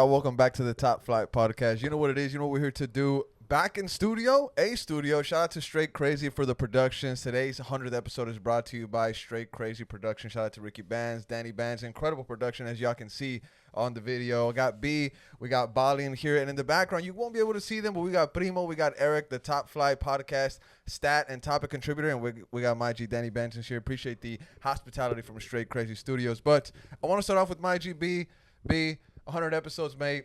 y'all? Welcome back to the Top Flight Podcast. You know what it is. You know what we're here to do. Back in studio, a studio. Shout out to Straight Crazy for the productions. Today's 100th episode is brought to you by Straight Crazy Production. Shout out to Ricky Bands, Danny Bands. Incredible production, as y'all can see on the video. I got B, we got Bali in here, and in the background, you won't be able to see them, but we got Primo, we got Eric, the Top Flight Podcast stat and topic contributor, and we got my G, Danny Bands here. Appreciate the hospitality from Straight Crazy Studios. But I want to start off with my G, B, 100 episodes, mate.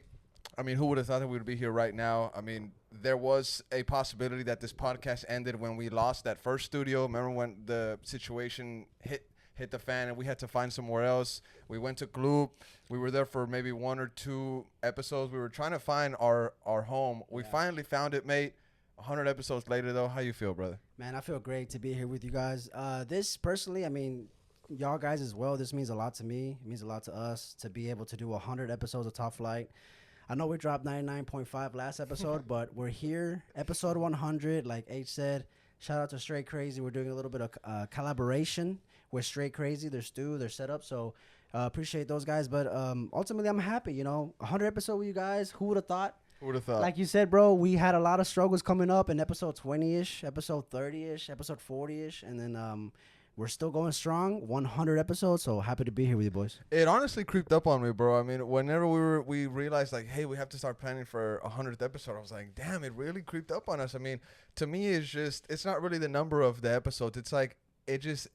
I mean, who would have thought that we would be here right now? I mean, there was a possibility that this podcast ended when we lost that first studio. Remember when the situation hit the fan and we had to find somewhere else? We went to Club. We were there for maybe 1 or 2 episodes. We were trying to find our home. We finally found it, mate. 100 episodes later, though. How you feel, brother? Man, I feel great to be here with you guys. This, personally, I mean, y'all guys as well, this means a lot to me. It means a lot to us to be able to do 100 episodes of Top Flight. I know we dropped 99.5 last episode, but we're here, episode 100. Like H said, shout out to Straight Crazy. We're doing a little bit of collaboration with Straight Crazy. Their Stu, their setup. So appreciate those guys. But ultimately, I'm happy. You know, 100 episode with you guys. Who would have thought? Who would have thought? Like you said, bro, we had a lot of struggles coming up in episode 20-ish, episode 30-ish, episode 40-ish, and then we're still going strong, 100 episodes, so happy to be here with you boys. It honestly creeped up on me, bro. I mean, whenever we realized, like, hey, we have to start planning for 100th episode, I was like, damn, it really creeped up on us. I mean, to me, it's not really the number of the episodes. It's like, it's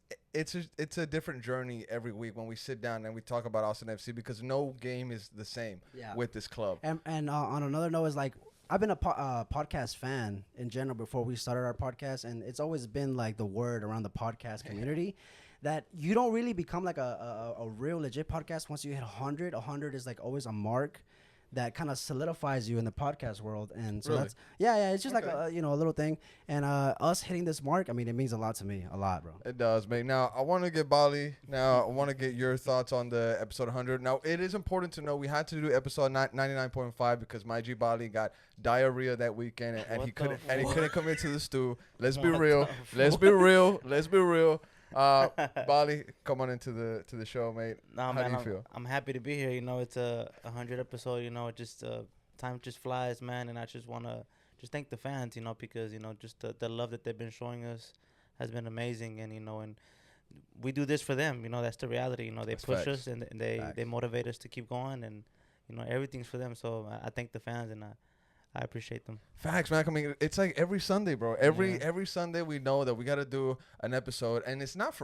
a different journey every week when we sit down and we talk about AustinFC, because no game is the same with this club. And on another note is, like, I've been a podcast fan in general before we started our podcast, and it's always been like the word around the podcast community that you don't really become like a real legit podcast once you hit 100. 100 is like always a mark that kind of solidifies you in the podcast world. And so that's it's just like a little thing. And us hitting this mark, I mean, it means a lot to me, a lot, bro. It does, mate. Now I want to get Bali. Now I want to get your thoughts on the episode 100. Now it is important to know we had to do episode 99.5 because my G Bali got diarrhea that weekend and he couldn't come into the stew. Let's be real. Let's be real. Bali, come on into the show, mate. Nah, How man, do you feel? I'm happy to be here. You know, it's a 100 episode. You know, it just time just flies, man. And I just want to thank the fans, you know, because, you know, just the love that they've been showing us has been amazing. And, you know, and we do this for them. You know, that's the reality. You know, they push us and they motivate us to keep going. And, you know, everything's for them. So I thank the fans, and I appreciate them. Facts, man. I mean, it's like every Sunday, bro. Every Sunday we know that we got to do an episode, and it's not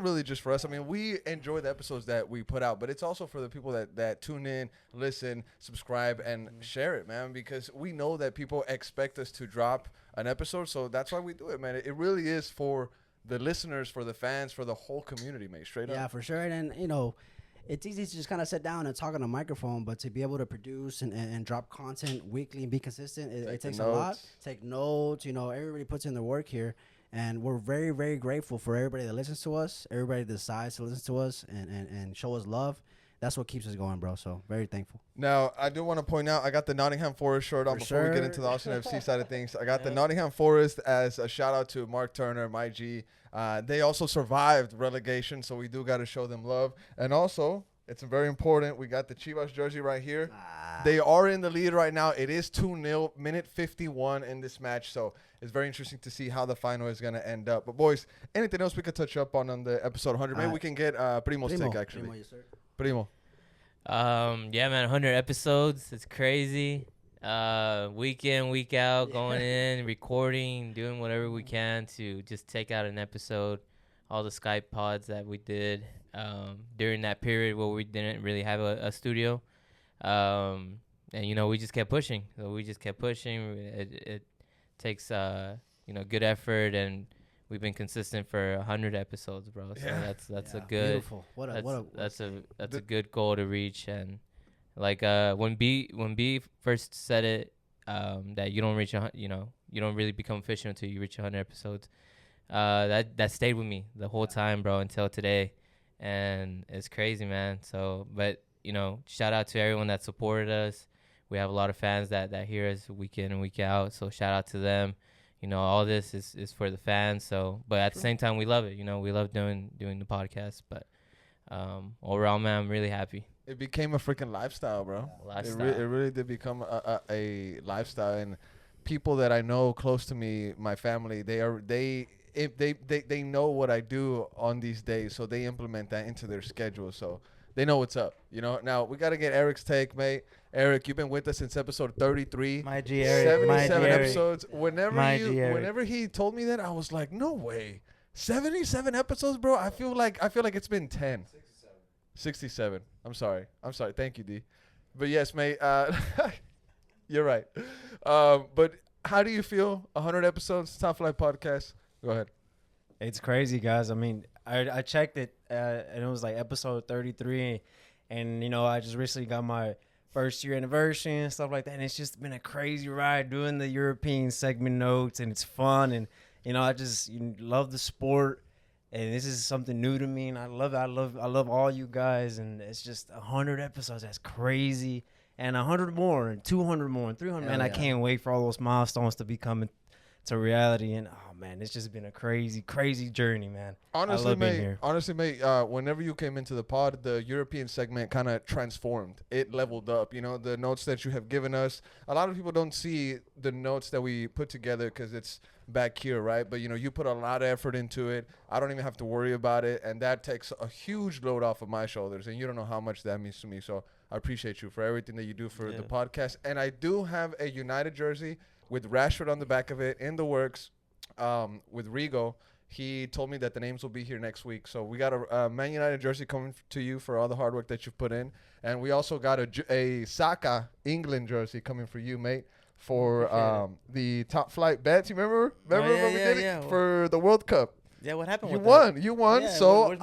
really just for us. I mean, we enjoy the episodes that we put out, but it's also for the people that tune in, listen, subscribe, and share it, man, because we know that people expect us to drop an episode, so that's why we do it, man. It really is for the listeners, for the fans, for the whole community, mate. Straight up. Yeah, for sure. And you know, it's easy to just kind of sit down and talk on a microphone, but to be able to produce and drop content weekly and be consistent, it takes a lot. Take notes, you know, everybody puts in their work here. And we're very, very grateful for everybody that listens to us, everybody that decides to listen to us and show us love. That's what keeps us going, bro. So very thankful. Now, I do want to point out, I got the Nottingham Forest shirt on before we get into the Austin FC side of things. I got the Nottingham Forest as a shout out to Mark Turner, my G. They also survived relegation, so we do got to show them love. And also, it's very important, we got the CHIVAS jersey right here. They are in the lead right now. It is 2-0, minute 51 in this match. So it's very interesting to see how the final is going to end up. But, boys, anything else we could touch up on the episode 100? Maybe we can get Primo's take, actually. Primo, yes, sir. Primo. Yeah, man, 100 episodes. It's crazy. Week in, week out, going in, recording, doing whatever we can to just take out an episode. All the Skype pods that we did during that period where we didn't really have a studio. And, you know, we just kept pushing. So we just kept pushing. It takes, good effort, and we've been consistent for 100 episodes, bro. So that's a good, beautiful. That's a good goal to reach. And like when B first said it, that you don't reach you don't really become efficient until you reach 100 episodes. That stayed with me the whole time, bro, until today, and it's crazy, man. So, but you know, shout out to everyone that supported us. We have a lot of fans that hear us week in and week out. So shout out to them. You know, all this is for the fans. So, but at the same time, we love it. You know, we love doing the podcast. But overall, man, I'm really happy. It became a freaking lifestyle, bro. Lifestyle. It really did become a lifestyle, and people that I know close to me, my family, they know what I do on these days, so they implement that into their schedule, so they know what's up. You know. Now we got to get Eric's take, mate. Eric, you've been with us since episode 33. My G Eric. 77 episodes. Eric. Whenever he told me that, I was like, no way. 77 episodes, bro. I feel like it's been 10. 67. I'm sorry. Thank you, D. But yes, mate. You're right. But how do you feel? 100 episodes, Top Flight Podcast. Go ahead. It's crazy, guys. I mean, I checked it, and it was like episode 33, and you know, I just recently got my first year anniversary and stuff like that, and it's just been a crazy ride doing the European segment notes, and it's fun, and you know, I just love the sport, and this is something new to me, and I love it. I love all you guys, and it's just 100 episodes. That's crazy, and 100 more, and 200 more, and 300. Man, I can't wait for all those milestones to be coming to reality, and oh man, it's just been a crazy journey, man. Honestly, mate, whenever you came into the pod, the European segment kind of transformed. It leveled up. You know, the notes that you have given us. A lot of people don't see the notes that we put together because it's back here, right? But you know, you put a lot of effort into it. I don't even have to worry about it, and that takes a huge load off of my shoulders. And you don't know how much that means to me. So I appreciate you for everything that you do for the podcast. And I do have a United jersey with Rashford on the back of it in the works. With Rigo, he told me that the names will be here next week. So we got a Man United jersey coming to you for all the hard work that you've put in. And we also got a Saka England jersey coming for you, mate, for the Top Flight bets. You remember when we did it for the World Cup? Yeah, what happened with that? You won. Yeah, so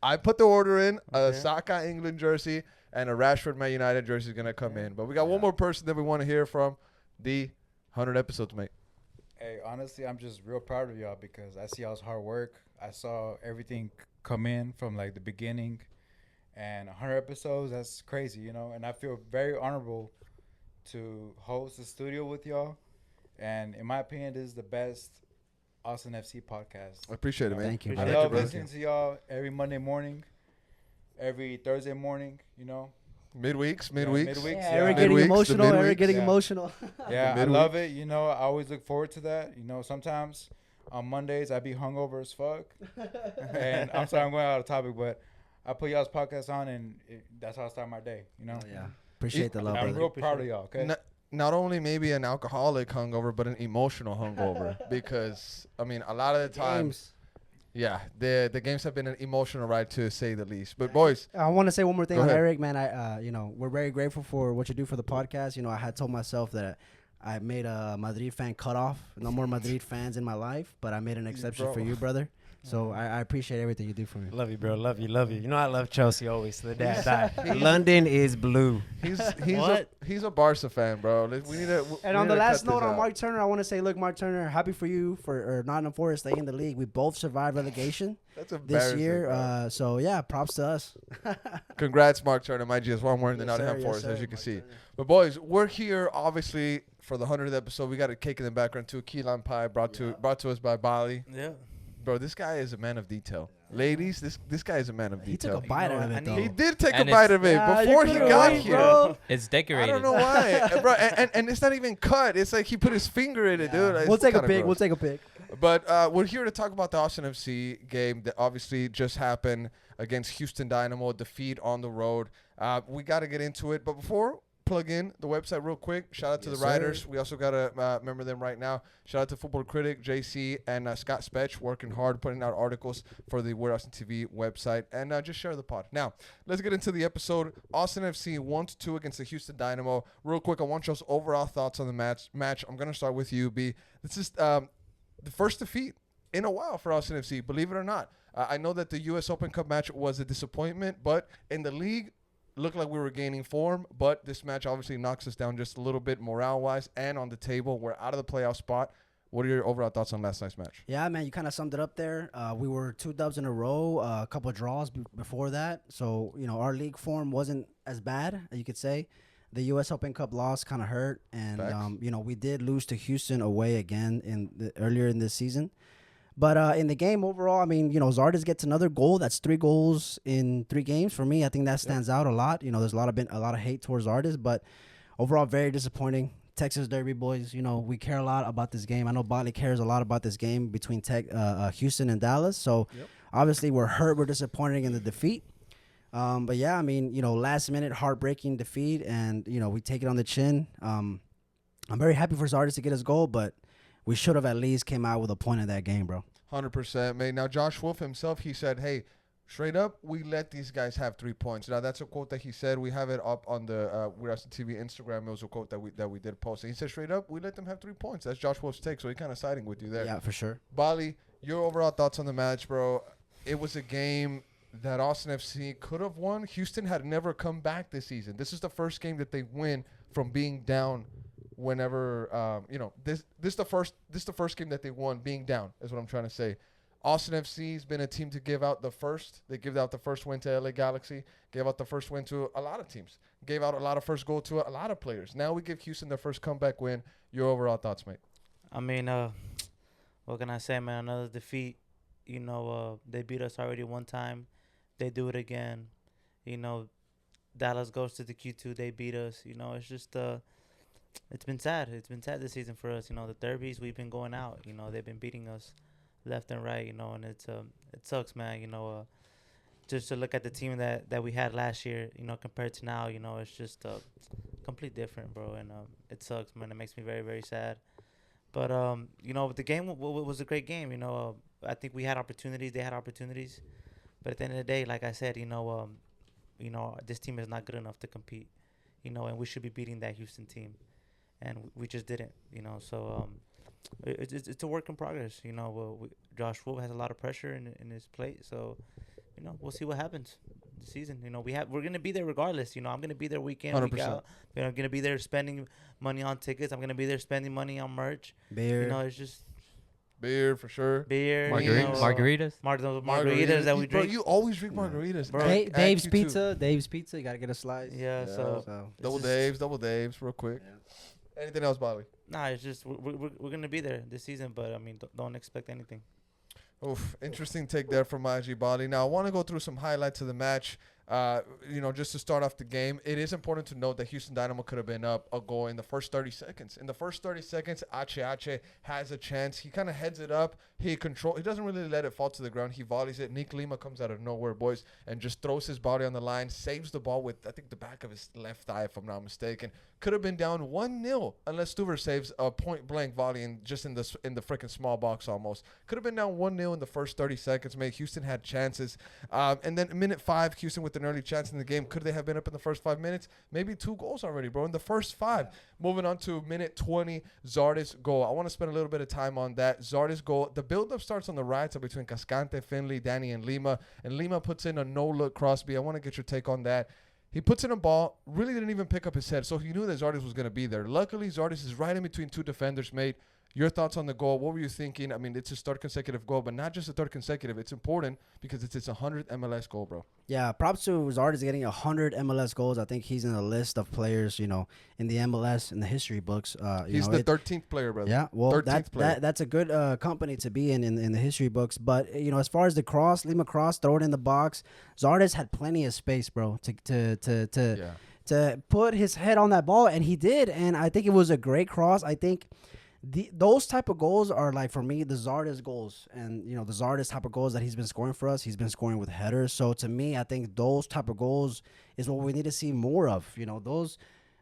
I put the order in. A Saka England jersey and a Rashford Man United jersey is going to come in. But we got one more person that we want to hear from. The 100 episodes, mate. Hey, honestly, I'm just real proud of y'all because I see y'all's hard work. I saw everything come in from like the beginning, and 100 episodes, that's crazy, you know. And I feel very honorable to host the studio with y'all. And in my opinion, this is the best AustinFC podcast. I appreciate it, man. Thank you. I love listening to y'all every Monday morning, every Thursday morning, you know. Midweeks. Eric getting emotional. Yeah, I love it. You know, I always look forward to that. You know, sometimes on Mondays I be hungover as fuck. And I'm sorry I'm going out of topic, but I put y'all's podcast on, and that's how I start my day, you know? Appreciate the love, I'm brother. real proud of y'all, okay? Not only maybe an alcoholic hungover, but an emotional hungover. Because, I mean, a lot of the times... Yeah, the games have been an emotional ride to say the least. But boys, I want to say one more thing on Eric, man. We're very grateful for what you do for the podcast. You know, I had told myself that I made a Madrid fan cutoff. No more Madrid fans in my life, but I made an exception for you, brother. So I appreciate everything you do for me. Love you, bro. Love you. You know I love Chelsea always. So the day I die. London is blue. He's a Barca fan, bro. We need to. And on the last note on Mark Turner, I want to say, look, Mark Turner, happy for you for Nottingham Forest staying in the league. We both survived relegation this year. So yeah, props to us. Congrats, Mark Turner. My GS one wearing the Nottingham Forest, as you can see. But boys, we're here obviously for the 100th episode. We got a cake in the background too. Key lime pie brought to us by Bali. Yeah. Bro, this guy is a man of detail. Ladies, this guy is a man of detail. He took a bite out of it, though. He did take a bite of it before he got here. Bro. It's decorated. I don't know why, bro. And it's not even cut. It's like he put his finger in it, dude. We'll take a pic. We'll take a pic. But we're here to talk about the AustinFC game that obviously just happened against Houston Dynamo, defeat on the road. We got to get into it. But before plug in the website real quick. Shout out to the writers. We also got to remember them right now. Shout out to Football Critic, JC, and Scott Spetch, working hard, putting out articles for the We're Austin TV website. And just share the pod. Now, let's get into the episode. Austin FC 1-2 against the Houston Dynamo. Real quick, I want y'all's overall thoughts on the match. I'm going to start with you, B. This is the first defeat in a while for Austin FC, believe it or not. I know that the U.S. Open Cup match was a disappointment, but in the league, looked like we were gaining form, but this match obviously knocks us down just a little bit morale-wise, and on the table, we're out of the playoff spot. What are your overall thoughts on last night's match? Yeah, man, you kind of summed it up there. We were 2 dubs in a row, a couple of draws before that. So, you know, our league form wasn't as bad, you could say. The U.S. Open Cup loss kind of hurt, and, you know, we did lose to Houston away again earlier in this season. But in the game overall, I mean, Zardes gets another goal. That's 3 goals in 3 games. For me, I think that stands out a lot. There's a lot of hate towards Zardes, but overall, very disappointing. Texas Derby boys, we care a lot about this game. I know Bali cares a lot about this game between Houston and Dallas. So obviously, we're hurt. We're disappointed in the defeat. But yeah, I mean, last minute heartbreaking defeat, and we take it on the chin. I'm very happy for Zardes to get his goal, but we should have at least came out with a point in that game, bro. 100%, mate. Now, Josh Wolf himself, he said, hey, straight up, we let these guys have 3 points. Now, that's a quote that he said. We have it up on the We're Austin TV Instagram. It was a quote that we did post. And he said, straight up, we let them have 3 points. That's Josh Wolf's take, so he's kind of siding with you there. Yeah, for sure. Bali, your overall thoughts on the match, bro? It was a game that Austin FC could have won. Houston had never come back this season. This is the first game that they win from being down. Whenever this is the first game that they won being down, is what I'm trying to say. Austin FC has been a team to give out the first. They gave out the first win to LA Galaxy, gave out the first win to a lot of teams, gave out a lot of first goal to a lot of players. Now we give Houston their first comeback win. Your overall thoughts, mate? I mean, what can I say, man? Another defeat. They beat us already one time. They do it again. Dallas goes to the Q2. They beat us. It's just it's been sad. It's been sad this season for us. The derbies, we've been going out. They've been beating us left and right. And it sucks, man. Just to look at the team that we had last year, compared to now, it's just complete different, bro. And it sucks, man. It makes me very, very sad. But the game was a great game. I think we had opportunities. They had opportunities. But at the end of the day, like I said, this team is not good enough to compete. And we should be beating that Houston team. And we just didn't, So it's a work in progress. Josh Wolf has a lot of pressure in his plate. So, we'll see what happens this season. We're gonna be there regardless. I'm gonna be there week in, 100%. week out. I'm gonna be there spending money on tickets. I'm gonna be there spending money on merch. Beer. It's just Beer for sure. beer. Margaritas. Margaritas that we drink. Bro, you always drink margaritas, Bro. At Dave's Q2. Pizza. Dave's Pizza. You gotta get a slice. Yeah. So Double Dave's, real quick. Yeah. Anything else, Bobby? nah, it's just we're gonna be there this season, but I mean, don't expect anything. Oof, interesting take there from Maji Bali. Now, I want to go through some highlights of the match. Just to start off the game, it is important to note that Houston Dynamo could have been up a goal in the first 30 seconds. In the first 30 seconds, Ache has a chance. He kind of heads it up. He doesn't really let it fall to the ground. He volleys it. Nick Lima comes out of nowhere, boys, and just throws his body on the line, saves the ball with, I think, the back of his left thigh, if I'm not mistaken. Could have been down 1-0 unless Stuver saves a point-blank volley in the freaking small box almost. Could have been down 1-0 in the first 30 seconds, mate. Houston had chances. And then minute 5, Houston with an early chance in the game. Could they have been up in the first 5 minutes? Maybe 2 goals already, bro, in the first 5. Yeah. Moving on to minute 20, Zardes goal. I want to spend a little bit of time on that. Zardes goal. The build-up starts on the right side between Cascante, Finley, Danny, and Lima. And Lima puts in a no-look Crosby. I want to get your take on that. He puts in a ball, really didn't even pick up his head, so he knew that Zardes was going to be there. Luckily, Zardes is right in between 2 defenders, mate. Your thoughts on the goal? What were you thinking? I mean, it's his 3rd consecutive goal, but not just a 3rd consecutive. It's important because it's his 100th MLS goal, bro. Yeah, props to Zardes getting 100 MLS goals. I think he's in a list of players, in the MLS, in the history books. He's the 13th player, brother. Yeah, well, 13th player. That's a good company to be in the history books. But, as far as the cross, Lima cross, throw it in the box, Zardes had plenty of space, bro, to put his head on that ball, and he did. And I think it was a great cross. I think those type of goals are, like, for me, the Zardes goals. And, the Zardes type of goals that he's been scoring for us, he's been scoring with headers. So, to me, I think those type of goals is what we need to see more of. Those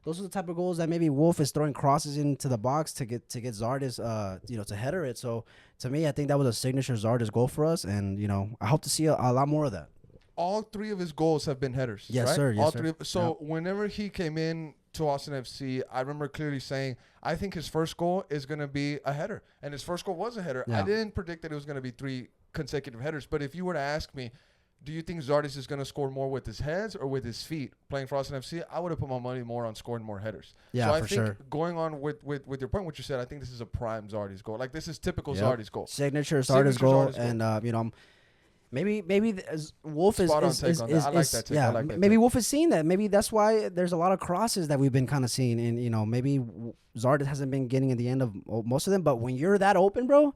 are the type of goals that maybe Wolf is throwing crosses into the box to get Zardes, to header it. So, to me, I think that was a signature Zardes goal for us. And, I hope to see a lot more of that. All 3 of his goals have been headers. Yes, right? sir. Yes, all sir. 3. So whenever he came in to Austin FC, I remember clearly saying, I think his first goal is going to be a header. And his first goal was a header. Yeah. I didn't predict that it was going to be 3 consecutive headers. But if you were to ask me, do you think Zardes is going to score more with his hands or with his feet playing for Austin FC? I would have put my money more on scoring more headers. Yeah, so I for think sure. going on with your point, what you said, I think this is a prime Zardes goal. Like, this is typical Zardes goal. Signature Zardes goal. Zardes And, maybe Wolf is Spot on take on that. I like that take. Yeah, maybe Wolf is seeing that. Maybe that's why there's a lot of crosses that we've been kind of seeing. And maybe Zardes hasn't been getting in the end of most of them. But when you're that open, bro,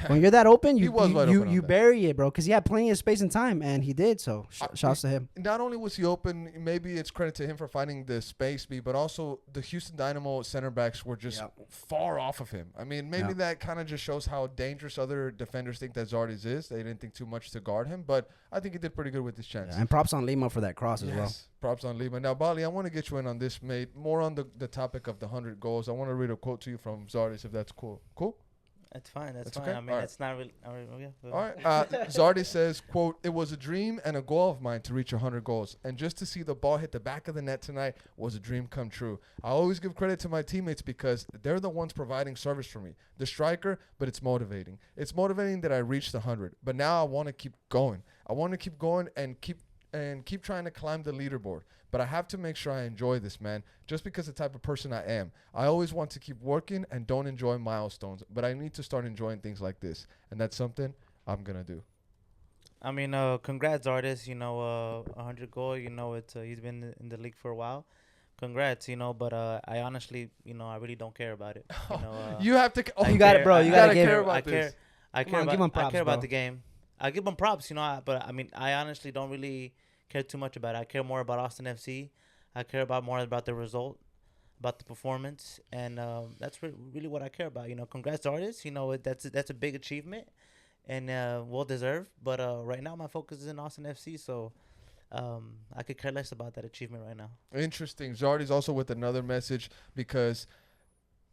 when you're that open, you was wide open on you that. bury it, bro, because he had plenty of space and time, and he did. So shouts to him. Not only was he open, maybe it's credit to him for finding the space, but also the Houston Dynamo center backs were just far off of him. I mean, maybe that kind of just shows how dangerous other defenders think that Zardes is. They didn't think too much to guard him, but I think he did pretty good with his chance. Yeah, and props on Lima for that cross as well. Props on Lima. Now, Bali, I want to get you in on this, mate. More on the topic of the 100 goals. I want to read a quote to you from Zardes, if that's cool. Cool? That's fine. That's That's fine. okay? I mean, All right. it's not really. Okay, go All ahead. right. Zardes says, quote, "It was a dream and a goal of mine to reach 100 goals. And just to see the ball hit the back of the net tonight was a dream come true. I always give credit to my teammates because they're the ones providing service for me. The striker, but it's motivating. It's motivating that I reached the 100. But now I want to keep going. I want to keep going and keep trying to climb the leaderboard. But I have to make sure I enjoy this, man, just because the type of person I am. I always want to keep working and don't enjoy milestones, but I need to start enjoying things like this. And that's something I'm going to do." I mean, congrats, Zardes. 100 goal. He's been in the league for a while. Congrats, but I honestly, I really don't care about it. You have to. Oh, You got it, bro. You gotta give care it. about this. I Come care on, about. give him I props, care about bro. the game. I give him props, but I mean, I honestly don't really care too much about it. I care more about AustinFC. I care more about the result, about the performance, and that's really what I care about. Congrats, Zardes. That's a big achievement, and well deserved. But right now, my focus is in AustinFC, so I could care less about that achievement right now. Interesting. Zardes also with another message because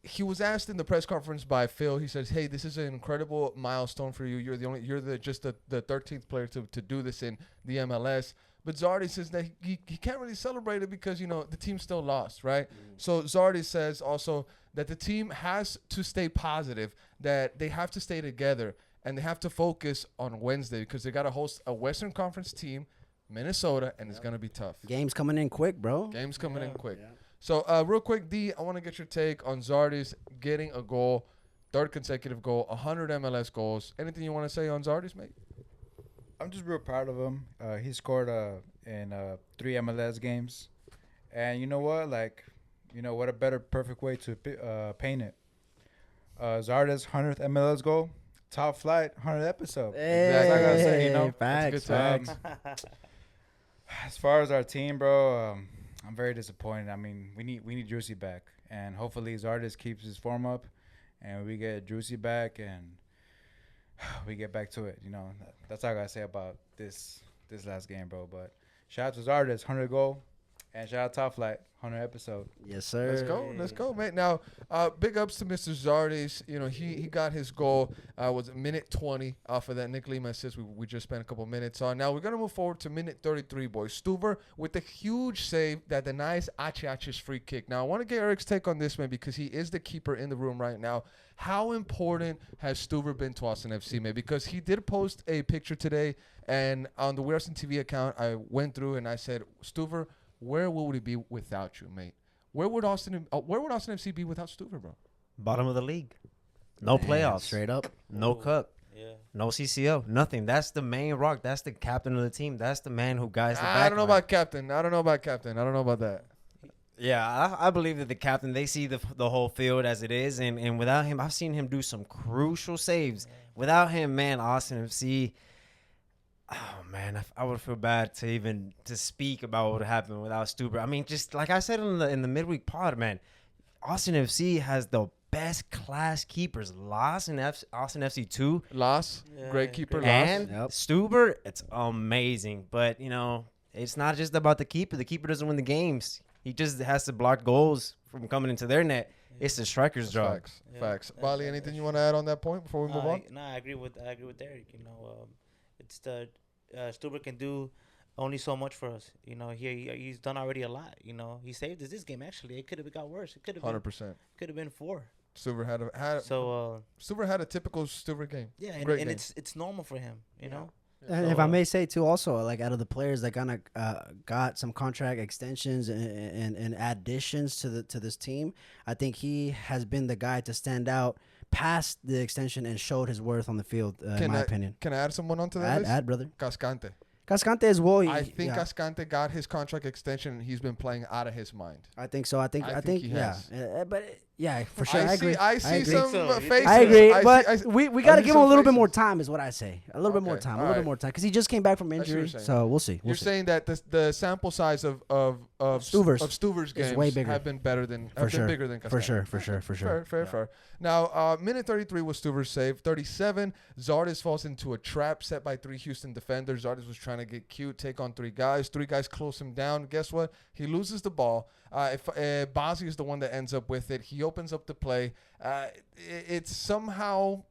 he was asked in the press conference by Phil. He says, "Hey, this is an incredible milestone for you. You're the 13th player to do this in the MLS." But Zardes says that he can't really celebrate it because, the team still lost, right? So Zardes says also that the team has to stay positive, that they have to stay together, and they have to focus on Wednesday because they got to host a Western Conference team, Minnesota, and it's going to be tough. Game's coming in quick, bro. Game's coming in quick. So real quick, D, I want to get your take on Zardes getting a goal, third consecutive goal, 100 MLS goals. Anything you want to say on Zardes, mate? I'm just real proud of him. He scored in 3 MLS games, and you know what? What a better perfect way to paint it. Zardes' 100th MLS goal, top flight, 100th episode. Hey, That's all I gotta say. Facts, That's facts. As far as our team, bro, I'm very disappointed. I mean, we need Juicy back, and hopefully Zardes keeps his form up, and we get Juicy back, and we get back to it. That's all I gotta say about this last game, bro. But shout out to Zardes, 100 goal, and shout out Top Flight, 100 episode. Yes, sir. Let's go, mate. Now, big ups to Mr. Zardes. He got his goal. Was minute 20 off of that Nick Lima assist we just spent a couple minutes on. Now we're gonna move forward to minute 33, boys. Stuver with a huge save that denies Achi's free kick. Now I want to get Eric's take on this, man, because he is the keeper in the room right now. How important has Stuver been to AustinFC, man? Because he did post a picture today, and on the We Austin TV account, I went through and I said, Stuver, where would he be without you, mate? Where would AustinFC be without Stuver, bro? Bottom of the league. No playoffs. Straight up. No cup. Yeah. No CCO. Nothing. That's the main rock. That's the captain of the team. That's the man who guides the back I don't know line. about captain. I don't know about that. Yeah, I believe that the captain, they see the whole field as it is. And without him, I've seen him do some crucial saves. Without him, man, AustinFC, oh, man, I would feel bad to speak about what would happen without Stuber. I mean, just like I said in the midweek pod, man, AustinFC has the best class keepers. Loss in Austin FC 2. Loss, Yeah, great keeper. great. Loss. And Yep. Stuber, it's amazing. But, it's not just about the keeper. The keeper doesn't win the games. He just has to block goals from coming into their net. It's the striker's job. Facts. Yeah, Facts. that's Bali, right, anything that's you want to add on that point before we move on? No, I agree with Derek. It's the Stuber can do only so much for us. He's done already a lot. He saved us this game. Actually, it could have got worse. It could have 100%. been 4. Stuver had So had a typical Stuver game. yeah, Great and game. it's normal for him. You know. And So, if I may say too, also like out of the players that got some contract extensions and additions to this team, I think he has been the guy to stand out past the extension and showed his worth on the field. In my opinion. Can I add someone onto that list? Add, brother. Cascante. Cascante as well. I think Cascante got his contract extension, and he's been playing out of his mind. I think so. I think he yeah. has. But yeah, for sure. I agree. I see agree. some So, faces. I agree, I but see- we I got to see give him a some little bit more faces. time, is what I say. A little bit more Okay, time, a all little right. bit more time, because he just came back from That's what you're injury. saying. So we'll see. You're saying that the sample size of Stuver's Stuver's games way bigger. have been better than For sure. bigger than Cascante. For sure. Fair. Now, minute 33 was Stuver's save. 37, Zardes falls into a trap set by 3 Houston defenders. Zardes was trying to get cute, take on 3 guys. 3 guys close him down. Guess what? He loses the ball. If Bazzi is the one that ends up with it, he opens up the play. It's somehow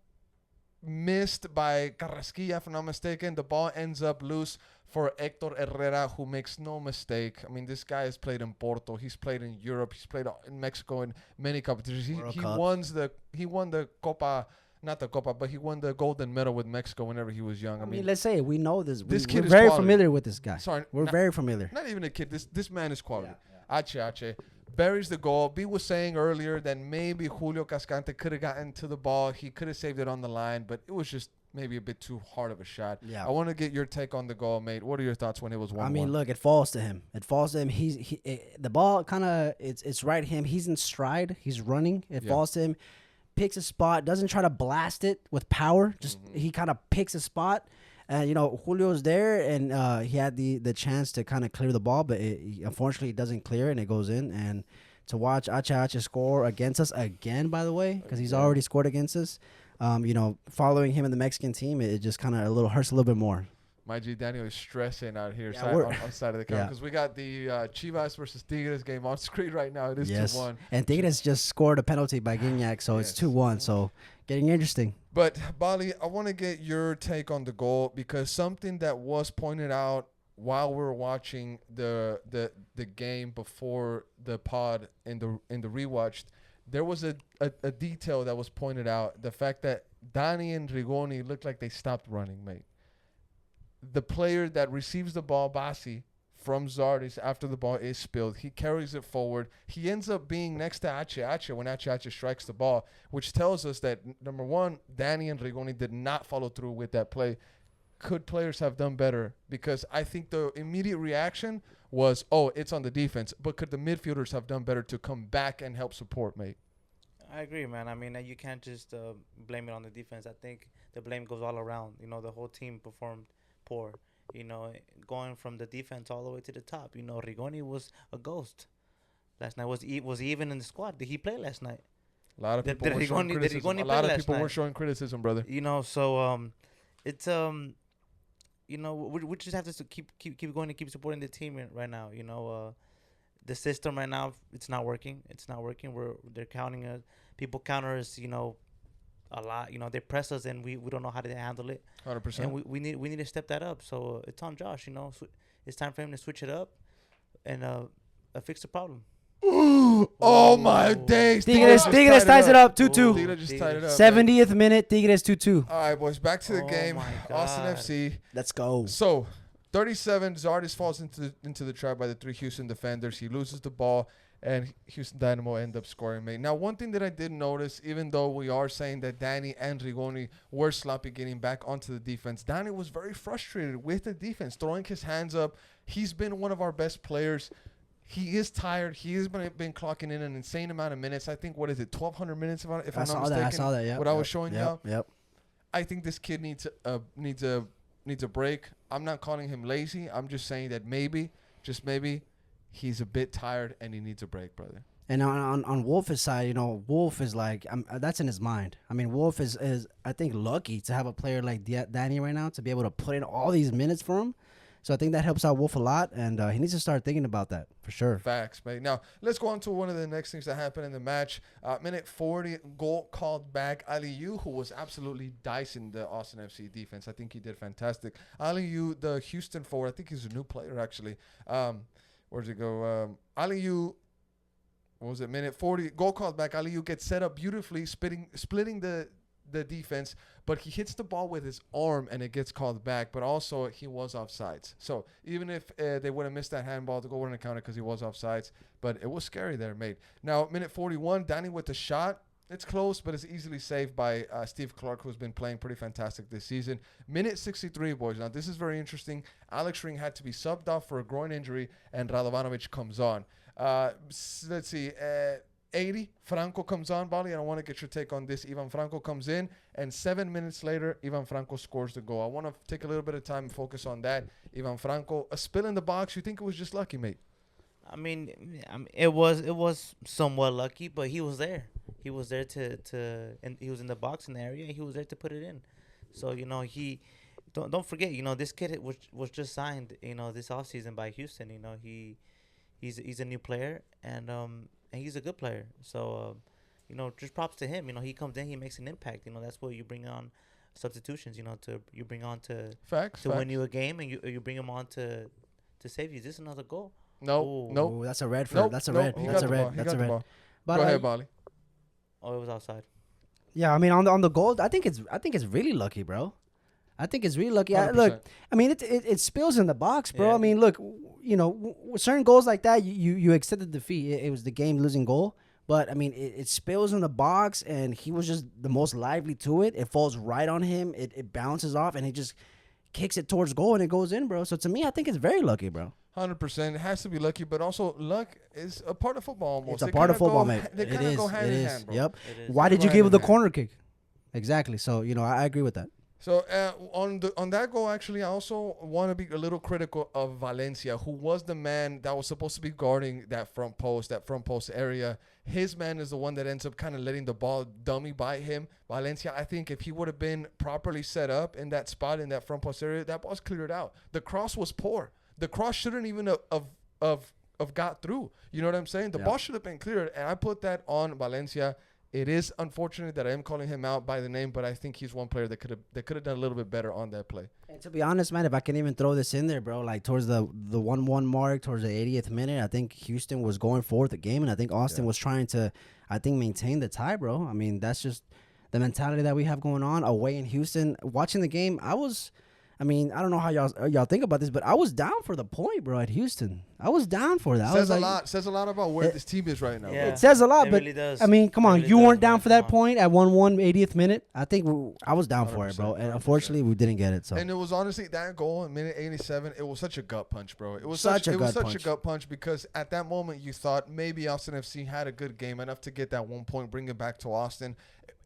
missed by Carrasquilla, if I'm not mistaken. The ball ends up loose for Hector Herrera, who makes no mistake. I mean, this guy has played in Porto. He's played in Europe. He's played in Mexico in many competitions. He won the Copa, not the Copa, but he won the golden medal with Mexico whenever he was young. I mean, let's say we know this. This kid we're is very quality. familiar with this guy. Sorry, We're very familiar. not even a kid. This man is quality. Ache buries the goal. B was saying earlier that maybe Julio Cascante could have gotten to the ball. He could have saved it on the line, but it was just maybe a bit too hard of a shot. Yeah. I want to get your take on the goal, mate. What are your thoughts when it was 1-1? I mean, look, it falls to him. The ball kind of it's right to him. He's in stride. He's running. It falls to him. Picks a spot. Doesn't try to blast it with power. Just he kind of picks a spot. And, Julio's there, and he had the chance to kind of clear the ball, but unfortunately it doesn't clear, and it goes in. And to watch Ache score against us again, by the way, because he's already scored against us, following him in the Mexican team, it just kind of hurts a little bit more. My G Daniel is stressing out here Yeah, on side of the camera because we got the Chivas versus Tigres game on screen right now. It is 2-1. And Tigres just scored a penalty by Gignac, so it's 2-1. So getting interesting. But Bali, I want to get your take on the goal because something that was pointed out while we were watching the game before the pod in the rewatched, there was a detail that was pointed out. The fact that Dani and Rigoni looked like they stopped running, mate. The player that receives the ball, Bassi, from Zardes after the ball is spilled, he carries it forward. He ends up being next to Ache when Ache strikes the ball, which tells us that, number one, Dani and Rigoni did not follow through with that play. Could players have done better? Because I think the immediate reaction was, oh, it's on the defense. But could the midfielders have done better to come back and help support, mate? I agree, man. I mean, you can't just blame it on the defense. I think the blame goes all around. The whole team performed poor. Going from the defense all the way to the top. Rigoni was a ghost last night. Was he even in the squad? Did he play last night? A lot of people were showing criticism. A lot of people were showing criticism, brother. So it's we just have to keep going and keep supporting the team right now. The system right now, it's not working. They're counting us. People counter us. A lot. They press us, and we don't know how to handle it. 100%. And we need to step that up. So it's on Josh. It's time for him to switch it up and fix the problem. Oh my days! Tigres ties it up 2-2. Tigres just tied it up. 70th minute, Tigres 2-2. All right, boys. Back to the game. my Austin God. FC. Let's go. So, 37. Zardes falls into the trap by the 3 Houston defenders. He loses the ball, and Houston Dynamo end up scoring, mate. Now, one thing that I did notice, even though we are saying that Dani and Rigoni were sloppy getting back onto the defense, Dani was very frustrated with the defense, throwing his hands up. He's been one of our best players. He is tired. He has been clocking in an insane amount of minutes. I think, 1,200 minutes, if I'm not mistaken. I saw that, yeah. What I was showing you. Yep. I think this kid needs a break. I'm not calling him lazy. I'm just saying that maybe, just maybe, he's a bit tired and he needs a break, brother. And on Wolf's side, Wolf is like, that's in his mind. I mean, Wolf is I think lucky to have a player like Danny right now to be able to put in all these minutes for him. So I think that helps out Wolf a lot, and he needs to start thinking about that for sure. Facts, mate. Now, let's go on to one of the next things that happened in the match. Minute 40, goal called back. Aliou, who was absolutely dicing the Austin FC defense. I think he did fantastic. Aliou, the Houston forward, I think he's a new player, actually. Where'd it go? Aliou, what was it? Minute 40, goal called back. Aliou gets set up beautifully, splitting the defense, but he hits the ball with his arm and it gets called back, but also he was offsides. So even if they would have missed that handball, the goal wouldn't have counted because he was offsides, but it was scary there, mate. Now, minute 41, Danny with the shot. It's close, but it's easily saved by Steve Clark, who's been playing pretty fantastic this season. Minute 63, boys. Now, this is very interesting. Alex Ring had to be subbed off for a groin injury, and Radovanovic comes on. Let's see. 80, Franco comes on, Bali, and I want to get your take on this. Ivan Franco comes in, and 7 minutes later, Ivan Franco scores the goal. I want to take a little bit of time and focus on that. Ivan Franco, a spill in the box. You think it was just lucky, mate? I mean, it was somewhat lucky, but he was there. He was there and he was in the boxing area, and he was there to put it in. So he don't forget, this kid was just signed, this offseason by Houston. He's a new player, and he's a good player. So just props to him. He comes in, he makes an impact. That's what you bring on substitutions. You bring on to win you a game, and you bring him on to save you. Is this another goal? No. Ooh, that's a red. That's a Nope. red. That's a red. That's a red. But Go ahead, Bali. Oh, it was outside. Yeah, I mean, on the goal, I think it's really lucky, bro. I think it's really lucky. Look, I mean, it spills in the box, bro. Yeah. I mean, look, certain goals like that, you accepted defeat. It was the game-losing goal. But, I mean, it spills in the box, and he was just the most lively to it. It falls right on him. It bounces off, and he just kicks it towards goal, and it goes in, bro. So, to me, I think it's very lucky, bro. 100%. It has to be lucky, but also luck is a part of football almost. It's a part of football, mate. They kind of go hand in hand, bro. Yep. It is. Why did you Right give in the hand. corner kick? Exactly. So, I agree with that. So on that goal, actually, I also want to be a little critical of Valencia, who was the man that was supposed to be guarding that front post area. His man is the one that ends up kind of letting the ball dummy by him. Valencia, I think if he would have been properly set up in that spot in that front post area, that ball's cleared out. The cross was poor. The cross shouldn't even have got through. You know what I'm saying? The ball should have been cleared, and I put that on Valencia. It is unfortunate that I am calling him out by the name, but I think he's one player that could have done a little bit better on that play. And to be honest, man, if I can even throw this in there, bro, like towards the 1-1 mark, towards the 80th minute, I think Houston was going forward the game, and I think Austin was trying to, maintain the tie, bro. I mean, that's just the mentality that we have going on away in Houston. Watching the game, I don't know how y'all think about this, but I was down for the point, bro, at Houston. I was down for that. Says a lot about where this team is right now. Yeah. It says a lot, It but really does. I mean, come on, It really you does, weren't down man. for that Come on. point at 1-1 80th minute. I think I was down for it, bro, and 100%. unfortunately we didn't get it. So And it was honestly that goal in minute 87. It was such a gut punch, bro. It was Such a it was gut such a punch. gut punch because at that moment you thought maybe Austin FC had a good game enough to get that 1 point, bring it back to Austin.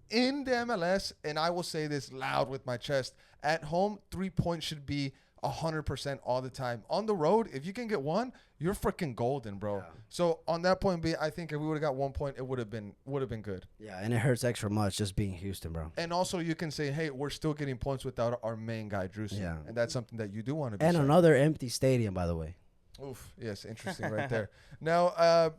In the MLS, and I will say this loud with my chest, at home 3 points should be 100% all the time. On the road, if you can get one, you're freaking golden, bro. Yeah. So on that point, B, I think if we would have got 1 point, it would have been good. yeah, and it hurts extra much just being Houston, bro. And also, you can say, hey, we're still getting points without our main guy, Drewson. Yeah. And that's something that you do want to be. And saying. another empty stadium, by the way. Oof. Yes, interesting right there. Now,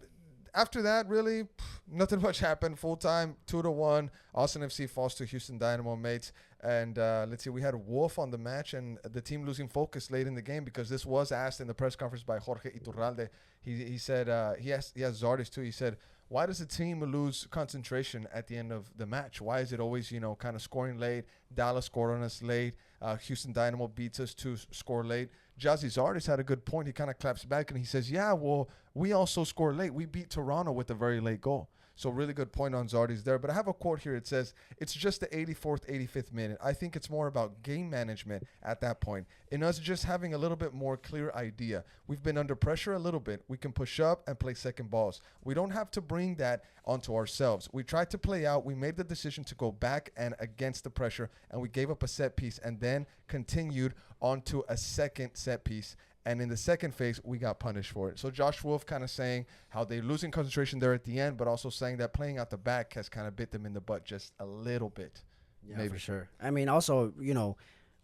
after that, really, nothing much happened. Full time, 2-1. Austin FC falls to Houston Dynamo, mates. And let's see, we had Wolf on the match and the team losing focus late in the game because this was asked in the press conference by Jorge Iturralde. He said, he has Zardes too. He said, why does the team lose concentration at the end of the match? Why is it always, kind of scoring late? Dallas scored on us late. Houston Dynamo beats us to score late. Jazzy Zardes had a good point. He kind of claps back and he says, yeah, well, we also score late. We beat Toronto with a very late goal. So really good point on Zardes there. But I have a quote here. It says, it's just the 84th, 85th minute. I think it's more about game management at that point. In us just having a little bit more clear idea. We've been under pressure a little bit. We can push up and play second balls. We don't have to bring that onto ourselves. We tried to play out. We made the decision to go back and against the pressure, and we gave up a set piece and then continued onto a second set piece. And in the second phase, we got punished for it. So Josh Wolf kind of saying how they're losing concentration there at the end, but also saying that playing out the back has kind of bit them in the butt just a little bit. Yeah, maybe. For sure. I mean, also,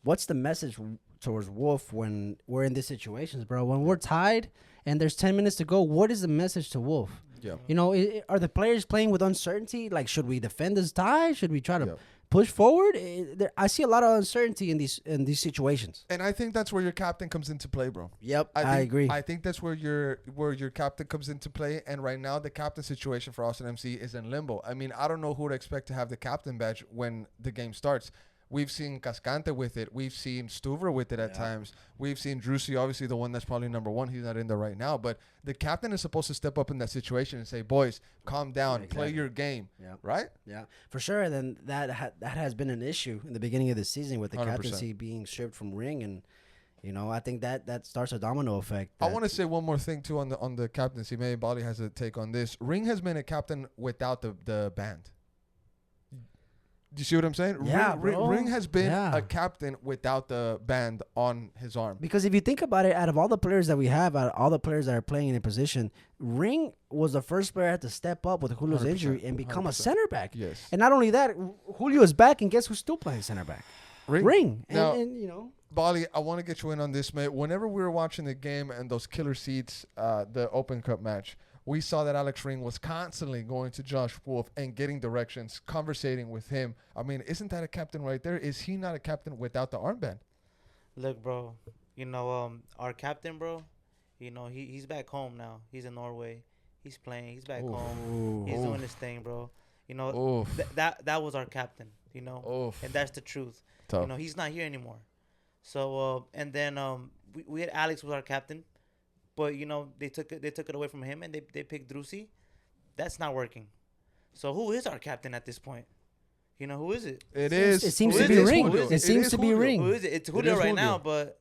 what's the message towards Wolf when we're in these situations, bro? When we're tied and there's 10 minutes to go, what is the message to Wolf? Yeah. Are the players playing with uncertainty? Like, should we defend this tie? Should we try to push forward? I see a lot of uncertainty in these situations. And I think that's where your captain comes into play, bro. Yep, I agree. I think that's where your captain comes into play. And right now, the captain situation for Austin FC is in limbo. I mean, I don't know who to expect to have the captain badge when the game starts. We've seen Cascante with it. We've seen Stuver with it at times. We've seen Drusi, obviously the one that's probably number one. He's not in there right now. But the captain is supposed to step up in that situation and say, boys, calm down, play your game, right? Yeah, for sure. And then that has been an issue in the beginning of the season with the 100%. captaincy being stripped from Ring. And, I think that starts a domino effect. I want to say one more thing, too, on the captaincy. Maybe Bali has a take on this. Ring has been a captain without the band. Do you see what I'm saying? Yeah, Ring has been a captain without the band on his arm. Because if you think about it, out of all the players that we have, out of all the players that are playing in a position, Ring was the first player to step up with Julio's 100%, injury and become 100%. a center back. Yes. And not only that, Julio is back, and guess who's still playing center back? Ring. Now, And Bali, I want to get you in on this, mate. Whenever we were watching the game and those killer seats, the Open Cup match, we saw that Alex Ring was constantly going to Josh Wolf and getting directions, conversating with him. I mean, isn't that a captain right there? Is he not a captain without the armband? Look, bro, our captain, bro, he's back home now. He's in Norway. He's playing. He's back home. He's doing his thing, bro. That was our captain, and that's the truth. Tough. He's not here anymore. So, and then we had Alex was our captain. But they took it away from him and they picked Drusi. That's not working. So who is our captain at this point? Who is it? It seems to be Ring. It seems to be Ring. Who is it? It's Julio right now. But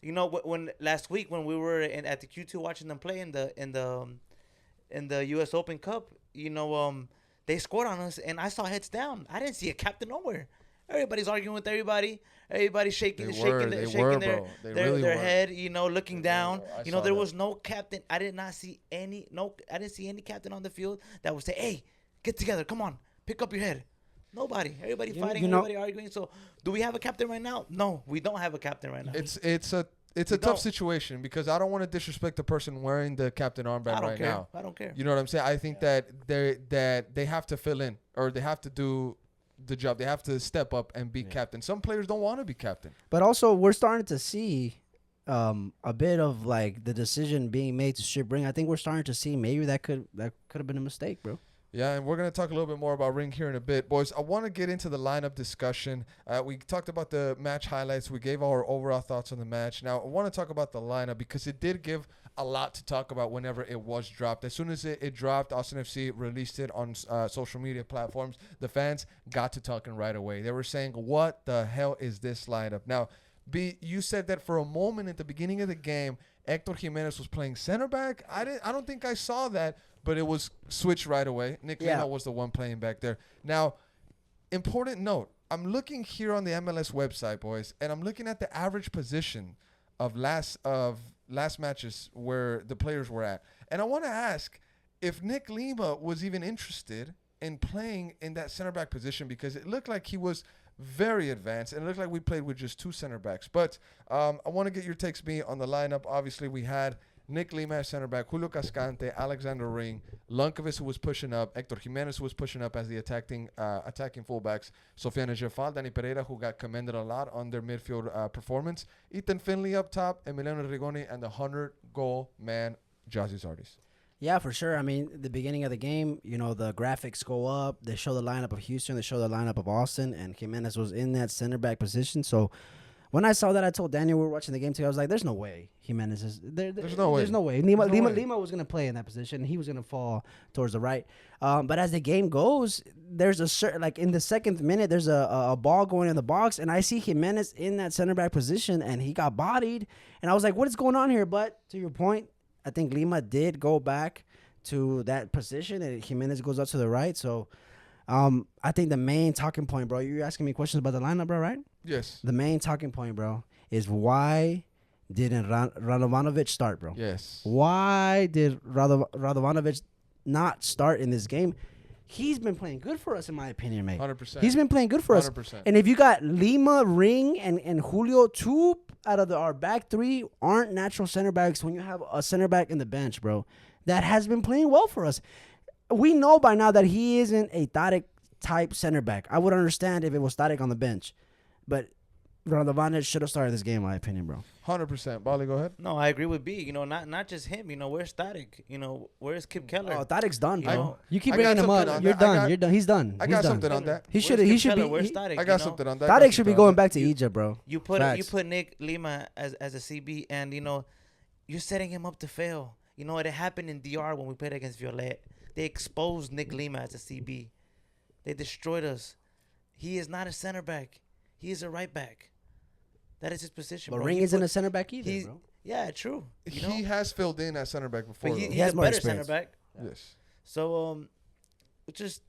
when last week when we were at the Q2 watching them play in the U.S. Open Cup, they scored on us and I saw heads down. I didn't see a captain nowhere. Everybody's arguing with everybody. Everybody's shaking their head, looking down. There was no captain. I didn't see any captain on the field that would say, "Hey, get together. Come on. Pick up your head." Nobody. Everybody fighting, everybody arguing. So, do we have a captain right now? No, we don't have a captain right now. It's a tough situation because I don't want to disrespect the person wearing the captain armband right now. I don't care. You know what I'm saying? I think that they have to fill in or they have to do the job. They have to step up and be captain. Some players don't want to be captain. But also, we're starting to see a bit of like the decision being made to strip Ring. I think we're starting to see maybe that could have been a mistake, bro. Yeah, and we're going to talk a little bit more about Ring here in a bit. Boys, I want to get into the lineup discussion. We talked about the match highlights. We gave our overall thoughts on the match. Now, I want to talk about the lineup because it did give a lot to talk about whenever it was dropped. As soon as it dropped, AustinFC released it on social media platforms. The fans got to talking right away. They were saying, what the hell is this lineup? Now, B, you said that for a moment at the beginning of the game, Hector Jimenez was playing center back. I don't think I saw that, but it was switched right away. Nick Lima was the one playing back there. Now, important note, I'm looking here on the MLS website, boys, and I'm looking at the average position of last matches where the players were at. And I want to ask if Nick Lima was even interested in playing in that center back position because it looked like he was very advanced, and it looked like we played with just two center backs. But I want to get your takes, me, on the lineup. Obviously, we had Nick Lima as center back, Julio Cascante, Alexander Ring, Lunkovic, who was pushing up, Hector Jimenez, who was pushing up as the attacking fullbacks, Sofiane Jeffal, Danny Pereira, who got commended a lot on their midfield performance, Ethan Finley up top, Emiliano Rigoni, and the 100-goal man, Zardes Scoring. Yeah, for sure. I mean, the beginning of the game, the graphics go up. They show the lineup of Houston. They show the lineup of Austin, and Jimenez was in that center back position. So when I saw that, I told Daniel we were watching the game together. I was like, "There's no way Jimenez is there. There's no way. There's no way. Lima was gonna play in that position. He was gonna fall towards the right. But as the game goes, there's a certain like in the second minute, there's a ball going in the box, and I see Jimenez in that center back position, and he got bodied, and I was like, "What is going on here?" But to your point, I think Lima did go back to that position, and Jimenez goes up to the right. So I think the main talking point, bro, you're asking me questions about the lineup, bro, right? Yes. The main talking point, bro, is why didn't Radovanovic start, bro? Yes. Why did Radovanovic not start in this game? He's been playing good for us, in my opinion, mate. 100%. He's been playing good for 100%. us. And if you got Lima, Ring, and Julio, two out of our back three aren't natural center backs when you have a center back in the bench, bro, that has been playing well for us. We know by now that he isn't a Tadic type center back. I would understand if it was Tadic on the bench. But Radovanovic should have started this game, in my opinion, bro. 100%. Bali, go ahead. No, I agree with B. You know, not just him. You know, where's Static? You know, where's Kip Keller? Oh, Tadic's done, You bro. know, You keep I bringing got him something up. on You're that. I done. got- You're done. He's done. I He's got done. something on that. He Where's should. Kip He should Keller? be. Where's Static? I got you know? something on that. Tadic should be going back to You- Egypt, bro. You put Facts. Nick Lima as a CB, and you know, you're setting him up to fail. You know, it happened in DR when we played against Violet. They exposed Nick Lima as a CB. They destroyed us. He is not a center back. He is a right back. That is his position. But bro. Ring He isn't put- a center back either, he's- bro. Yeah, true. You know? He has filled in at center back before. But though. he's has a more better experience. center back. Yes. So it's just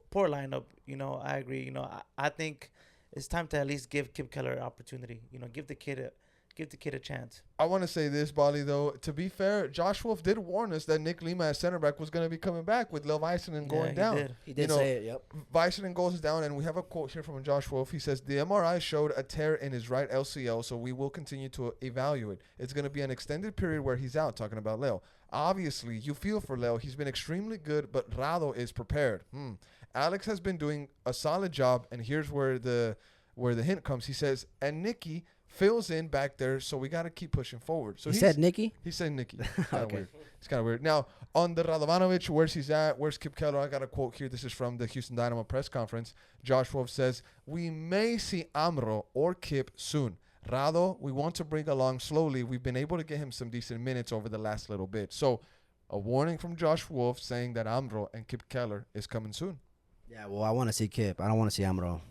poor lineup. You know, I agree. You know, I think it's time to at least give Kip Keller an opportunity. You know, give the kid a chance. I want to say this, Bali, though. To be fair, Josh Wolf did warn us that Nick Lima as center back was going to be coming back with Lil Vicenen going he down. did. He did know, say it. Yep. Vicenen goes down, and we have a quote here from Josh Wolf. He says, the MRI showed a tear in his right LCL, so we will continue to evaluate. It's going to be an extended period where he's out, talking about Leo. Obviously, you feel for Leo. He's been extremely good, but Rado is prepared. Alex has been doing a solid job, and here's where the hint comes. He says, and Nicky fills in back there, so we got to keep pushing forward. So He said Nicky. He said Nicky. It's kind of Okay. weird. It's kind of weird. Now, on the Radovanovic, where's he's at? Where's Kip Keller? I got a quote here. This is from the Houston Dynamo press conference. Josh Wolf says, we may see Amro or Kip soon. Rado, we want to bring along slowly. We've been able to get him some decent minutes over the last little bit. So, a warning from Josh Wolf saying that Amro and Kip Keller is coming soon. Yeah. Well, I want to see Kip. I don't want to see Amro.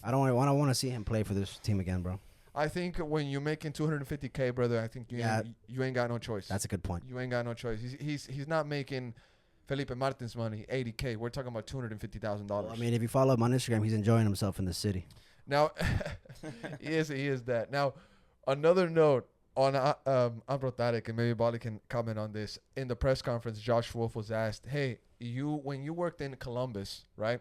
I don't want to see him play for this team again, bro. I think when you're making $250K, brother, I think you ain't got no choice. That's a good point. You ain't got no choice. He's not making Felipe Martin's money, $80K. We're talking about $250,000. Well, I mean, if you follow him on Instagram, he's enjoying himself in the city. Now, he is that. Now, another note on Amro Tarek, and maybe Bali can comment on this. In the press conference, Josh Wolf was asked, hey, when you worked in Columbus, right?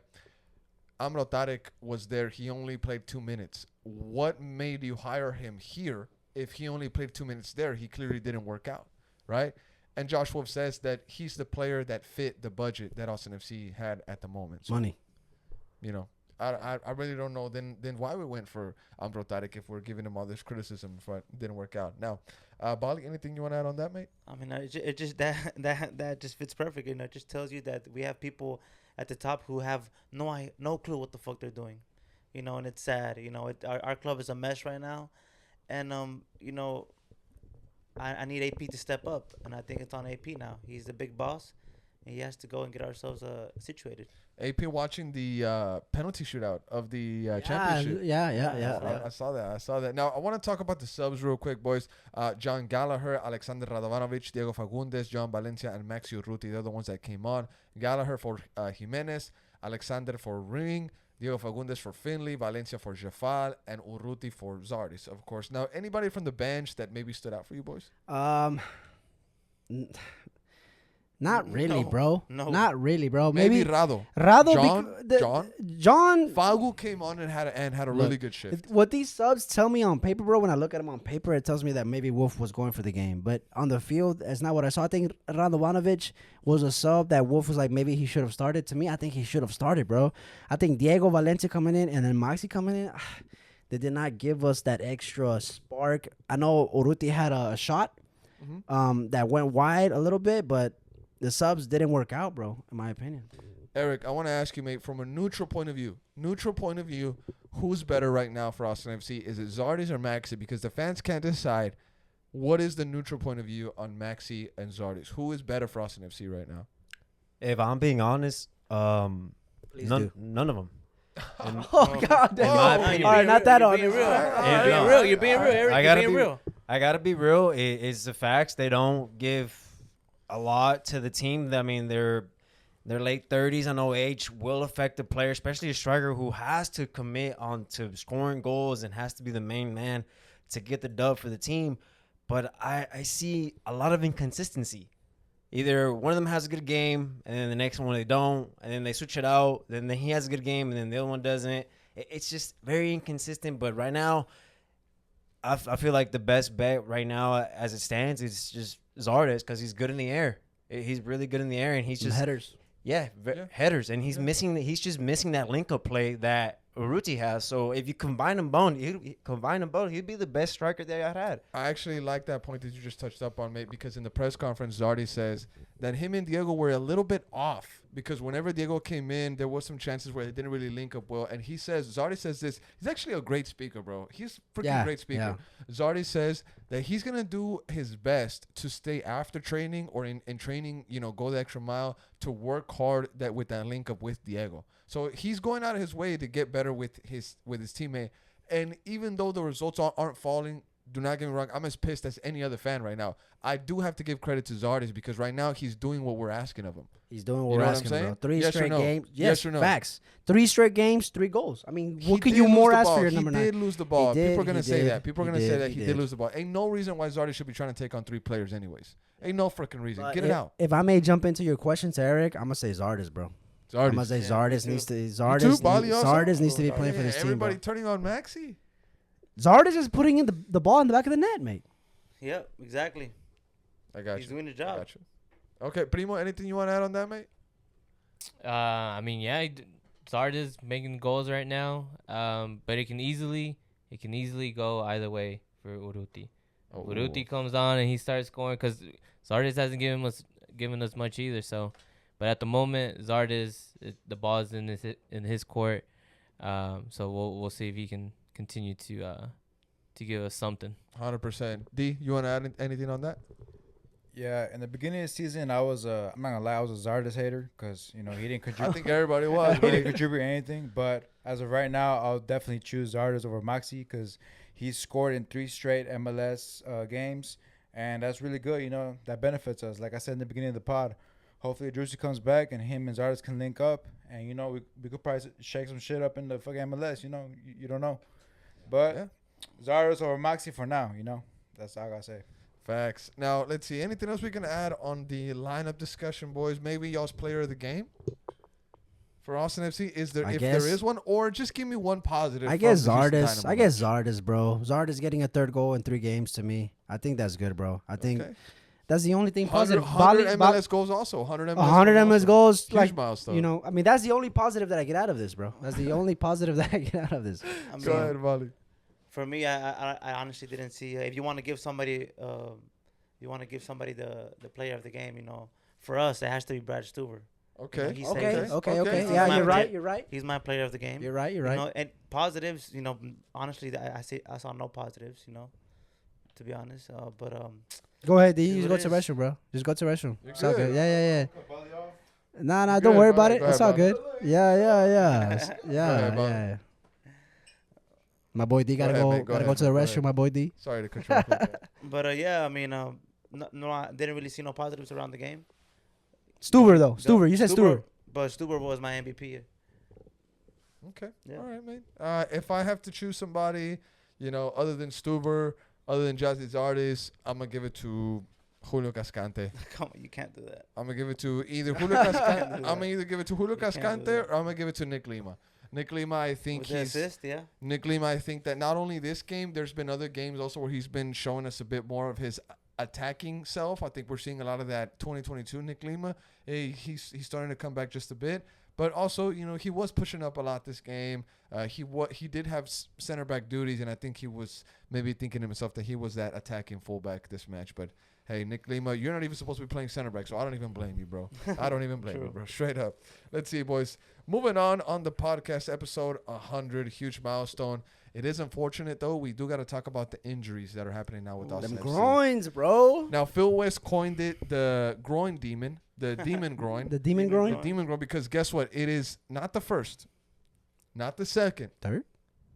Amro Tarek was there. He only played 2 minutes. What made you hire him here if he only played 2 minutes there? He clearly didn't work out, right? And Josh Wolf says that he's the player that fit the budget that AustinFC had at the moment. So, Money. you know, I really don't know then why we went for Amro Tarek if we're giving him all this criticism if it didn't work out. Now, Bali, anything you want to add on that, mate? I mean, it just that just fits perfect. You know, it just tells you that we have people at the top who have no clue what the fuck they're doing. You know, and it's sad. You know, our club is a mess right now, and you know, I need AP to step up, and I think it's on AP now. He's the big boss, and he has to go and get ourselves situated. AP watching the penalty shootout of the championship. Yeah. I saw that. Now, I want to talk about the subs real quick, boys. John Gallagher, Alexander Radovanovic, Diego Fagundes, John Valencia, and Maxi Urruti. They're the ones that came on. Gallagher for Jimenez, Alexander for Ring, Diego Fagundes for Finley, Valencia for Jafal, and Urruti for Zardes, of course. Now, anybody from the bench that maybe stood out for you, boys? Not really, bro. No. Not really, bro. Maybe Rado. John. Fagu came on and had a really good shift. What these subs tell me on paper, bro, when I look at them on paper, it tells me that maybe Wolf was going for the game. But on the field, that's not what I saw. I think Radovanovic was a sub that Wolf was like, maybe he should have started. To me, I think he should have started, bro. I think Diego Valencia coming in and then Maxi coming in, they did not give us that extra spark. I know Urruti had a shot that went wide a little bit, but the subs didn't work out, bro, in my opinion. Eric, I want to ask you, mate, from a neutral point of view, who's better right now for AustinFC? Is it Zardes or Maxi? Because the fans can't decide. What is the neutral point of view on Maxi and Zardes? Who is better for AustinFC right now? If I'm being honest, Please do. none of them. Oh, God. In my opinion. All right, not that on. You're being real. You're being real, Eric. You're being real. I gotta be real. It's the facts. They don't give a lot to the team. I mean, they're late 30s. I know age will affect the player, especially a striker who has to commit on to scoring goals and has to be the main man to get the dub for the team. But I see a lot of inconsistency. Either one of them has a good game, and then the next one they don't, and then they switch it out. Then he has a good game, and then the other one doesn't. It's just very inconsistent. But right now, I feel like the best bet right now as it stands is just Zardes because he's good in the air. He's really good in the air, and he's just Headers. headers, and he's missing. He's just missing that link up play that Urruti has. So if you combine them both, he'd be the best striker they had. I actually like that point that you just touched up on, mate, because in the press conference, Zardes says that him and Diego were a little bit off because whenever Diego came in, there was some chances where they didn't really link up well. And Zardes says this. He's actually a great speaker, bro. He's a freaking great speaker. Yeah. Zardes says that he's going to do his best to stay after training or in training, go the extra mile to work hard with that link up with Diego. So he's going out of his way to get better with his teammate. And even though the results aren't falling, do not get me wrong, I'm as pissed as any other fan right now. I do have to give credit to Zardes because right now he's doing what we're asking of him. He's doing what we're asking of him. 3 yes straight no? games. Yes or no? Facts. 3 straight games, 3 goals. I mean, what could you more ask for your number 9? He did lose the ball. People are going to say that. People are going to say that he did lose the ball. Ain't no reason why Zardes should be trying to take on 3 players anyways. Ain't no freaking reason. Get it out. If I may jump into your question to Eric, I'm going to say Zardes, bro. I'm gonna say Zardes needs to. Zardes needs to be playing for this team. Everybody turning on Maxi. Zardes is putting in the ball in the back of the net, mate. Yep, exactly. I got you. He's doing the job. Got you. Okay, Primo, anything you want to add on that, mate? I mean, yeah, Zardes making goals right now. But it can easily go either way for Urruti. Urruti comes on and he starts scoring because Zardes hasn't given us much either. So. But at the moment, Zardes, the ball is in his court, so we'll see if he can continue to give us something. 100%. D, you want to add anything on that? Yeah, in the beginning of the season, I'm not gonna lie, I was a Zardes hater because he didn't contribute. I think everybody was. He didn't contribute anything, but as of right now, I'll definitely choose Zardes over Maxi because he's scored in 3 straight MLS games, and that's really good. That benefits us. Like I said in the beginning of the pod. Hopefully, Drusi comes back and him and Zardes can link up. And, we could probably shake some shit up in the fucking MLS. You don't know. But yeah. Zardes over Maxi for now, That's all I got to say. Facts. Now, let's see. Anything else we can add on the lineup discussion, boys? Maybe y'all's player of the game for AustinFC? If there is one? Or just give me one positive. I guess Zardes. I guess Zardes, bro. Zardes getting a 3rd goal in 3 games to me. I think that's good, bro. I think... Okay. That's the only thing positive. 100 MLS goals also. 100 MLS goals. Huge like, milestone. I mean, that's the only positive that I get out of this, bro. That's the only positive that I get out of this. Go ahead, Vali. For me, I honestly didn't see. If you want to give somebody, the player of the game, for us, it has to be Brad Stuber. Okay. Okay. Yeah, you're right. He's my player of the game. You're right. And positives, honestly, I saw no positives, to be honest. But go ahead, D. Just go to the restroom, bro. Just go to the restroom. It's all good. Yeah. Nah, don't worry about it. It's all good. Yeah. My boy D gotta go to the restroom. My boy D. Sorry to cut you off. But yeah, I mean, no, I didn't really see no positives around the game. Stuber though. Stuber. You said Stuber. But Stuber was my MVP. Okay. Yeah. All right, man. If I have to choose somebody, other than Stuber. Other than Zardes, I'm going to give it to Julio Cascante. Come on, you can't do that. I'm going to give it to either Julio Cascante. I'm going to either give it to Julio Cascante or I'm going to give it to Nick Lima. Nick Lima, I think Nick Lima, I think that not only this game, there's been other games also where he's been showing us a bit more of his attacking self. I think we're seeing a lot of that 2022 Nick Lima. He's starting to come back just a bit. But also, he was pushing up a lot this game. He did have center back duties, and I think he was maybe thinking to himself that he was that attacking fullback this match. But hey, Nick Lima, you're not even supposed to be playing center back, so I don't even blame you, bro. I don't even blame you, bro. Straight up. Let's see, boys. Moving on the podcast, episode 100, huge milestone. It is unfortunate, though. We do got to talk about the injuries that are happening now with AustinFC. Them groins, bro. Now, Phil West coined it the groin demon. The demon groin. The demon groin? The demon groin, because guess what? It is not the first, not the second. Third?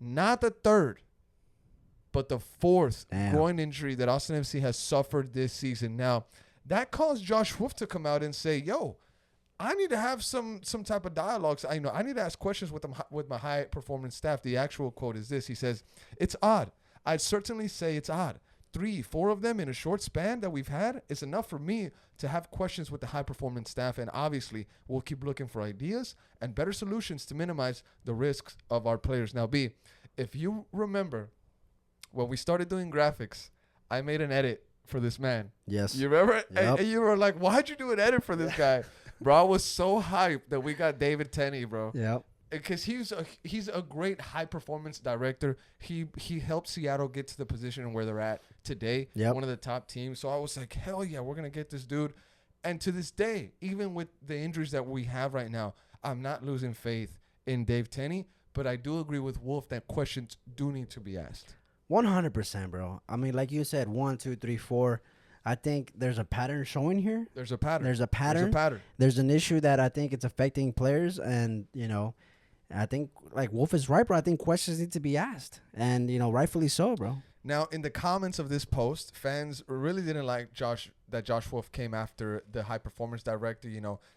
Not the third, but the 4th groin injury that AustinFC has suffered this season. Now, that caused Josh Wolf to come out and say, yo, I need to have some type of dialogues. I need to ask questions with my high-performance staff. The actual quote is this. He says, it's odd. I'd certainly say it's odd. 3-4 of them in a short span that we've had is enough for me to have questions with the high-performance staff, and obviously we'll keep looking for ideas and better solutions to minimize the risks of our players. Now, B, if you remember when we started doing graphics, I made an edit for this man. Yes. You remember? Yep. And you were like, why'd you do an edit for this guy? Bro, I was so hyped that we got David Tenney, bro. Yep. because he's a great high performance director. He helped Seattle get to the position where they're at today. Yep. One of the top teams. So I was like, hell yeah, we're gonna get this dude. And to this day, even with the injuries that we have right now, I'm not losing faith in Dave Tenney. But I do agree with Wolf that questions do need to be asked. 100%, bro. I mean, like you said, 1, 2, 3, 4. I think there's a pattern showing here. There's a pattern. There's a pattern. There's an issue that I think it's affecting players, and I think like Wolf is right, bro. I think questions need to be asked, and rightfully so, bro. Now, in the comments of this post, fans really didn't like Josh Wolf came after the high performance director.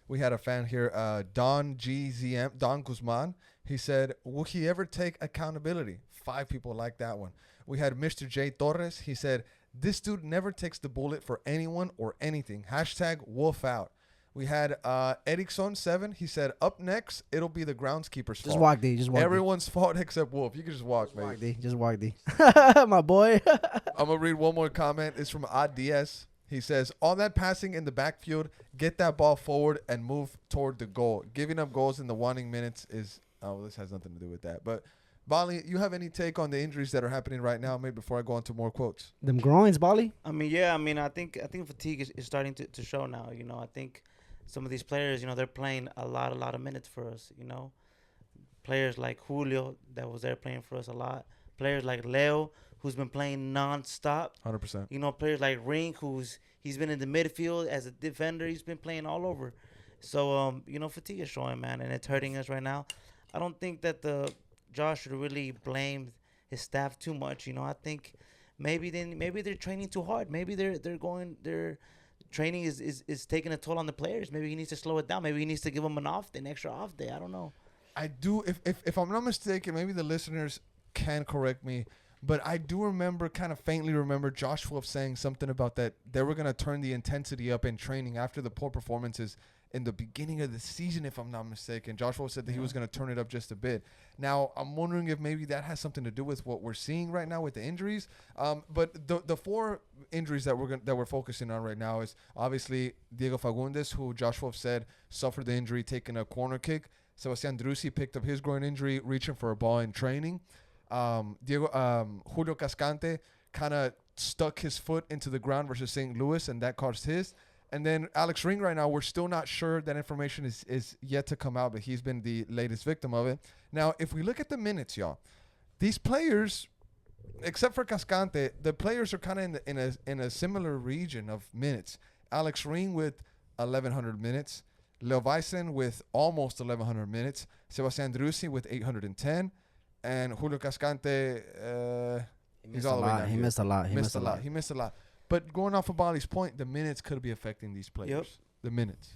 We had a fan here, Don Guzman. He said, will he ever take accountability? 5 people like that one. We had Mr. J. Torres. He said, this dude never takes the bullet for anyone or anything. # Wolf out. We had Erickson7. He said, up next, it'll be the groundskeeper's fault. Just walk, D. Just walk. Everyone's fault except Wolf. You can just walk, mate. Just walk, D. My boy. I'm going to read one more comment. It's from Ad Diaz. He says, all that passing in the backfield, get that ball forward and move toward the goal. Giving up goals in the wanting minutes is... Oh, this has nothing to do with that. But, Bali, you have any take on the injuries that are happening right now? Maybe before I go on to more quotes. Them groins, Bali? I mean, I think fatigue is starting to show now. I think some of these players, they're playing a lot of minutes for us. Players like Julio that was there playing for us a lot. Players like Leo, who's been playing nonstop. 100%. Players like Rink, he's been in the midfield as a defender. He's been playing all over. So fatigue is showing, man, and it's hurting us right now. I don't think that Josh should really blame his staff too much. I think maybe they're training too hard. Maybe their training is taking a toll on the players. Maybe he needs to slow it down. Maybe he needs to give them an extra off day. I don't know. I do, if I'm not mistaken, maybe the listeners can correct me, but I do kind of faintly remember Josh Wolf saying something about that they were going to turn the intensity up in training after the poor performances in the beginning of the season, if I'm not mistaken. Josh Wolf said that he was going to turn it up just a bit. Now, I'm wondering if maybe that has something to do with what we're seeing right now with the injuries. But the 4 injuries that we're focusing on right now is obviously Diego Fagundes, who Josh Wolf said suffered the injury taking a corner kick. Sebastian Drusi picked up his groin injury reaching for a ball in training. Julio Cascante kind of stuck his foot into the ground versus St. Louis, and that caused his. And then Alex Ring right now, we're still not sure. That information is yet to come out, but he's been the latest victim of it. Now, if we look at the minutes, y'all, these players, except for Cascante, the players are kind of in a similar region of minutes. Alex Ring with 1,100 minutes. Leo Weissen with almost 1,100 minutes. Sebastian Drusi with 810. And Julio Cascante, he's all the way down He here. missed a lot. He missed a lot. But going off of Bali's point, the minutes could be affecting these players. Yep. The minutes.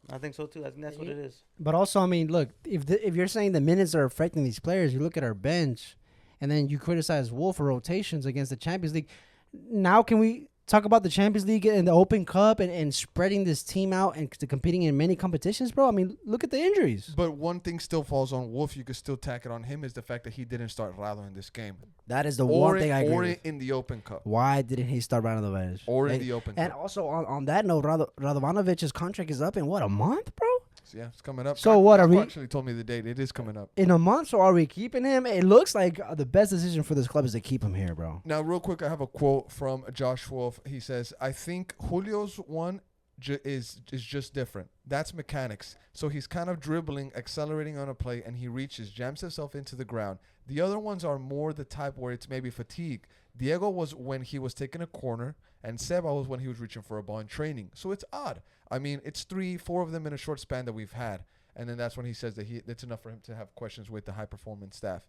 I think so too. I think that's what it is. But also, I mean, look, if you're saying the minutes are affecting these players, you look at our bench, and then you criticize Wolf for rotations against the Champions League. Now, can we talk about the Champions League and the Open Cup and spreading this team out and competing in many competitions, bro? I mean, look at the injuries. But one thing still falls on Wolf. You could still tack it on him is the fact that he didn't start Rado in this game. That is the one thing I agree Or with. in the Open Cup. Why didn't he start Rado the bench? Or in the Open And Cup. also, on that note, Radovanovic's contract is up in, what, a month, bro? Yeah, it's coming up. So what are Kaku we- actually told me the date. It is coming up. In a month, so are we keeping him? It looks like the best decision for this club is to keep him here, bro. Now, real quick, I have a quote from Josh Wolf. He says, I think Julio's one is just different. That's mechanics. So he's kind of dribbling, accelerating on a play, and he reaches, jams himself into the ground. The other ones are more the type where it's maybe fatigue. Diego was when he was taking a corner, and Seba was when he was reaching for a ball in training. So it's odd. I mean, it's 3-4 of them in a short span that we've had. And then that's when he says that that's enough for him to have questions with the high-performance staff.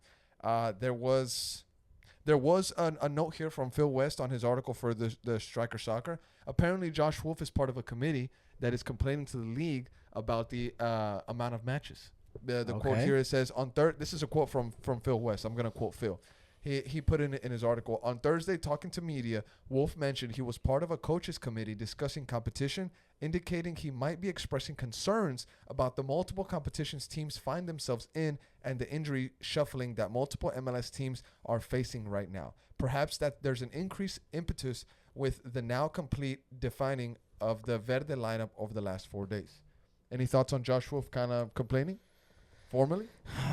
There was a note here from Phil West on his article for the Striker Soccer. Apparently, Josh Wolf is part of a committee that is complaining to the league about the amount of matches. The quote here, it says, this is a quote from Phil West. I'm going to quote Phil. He put in his article, on Thursday, talking to media, Wolf mentioned he was part of a coaches committee discussing competition, indicating he might be expressing concerns about the multiple competitions teams find themselves in and the injury shuffling that multiple MLS teams are facing right now. Perhaps that there's an increased impetus with the now complete defining of the Verde lineup over the last 4 days. Any thoughts on Josh Wolf kind of complaining? Formally?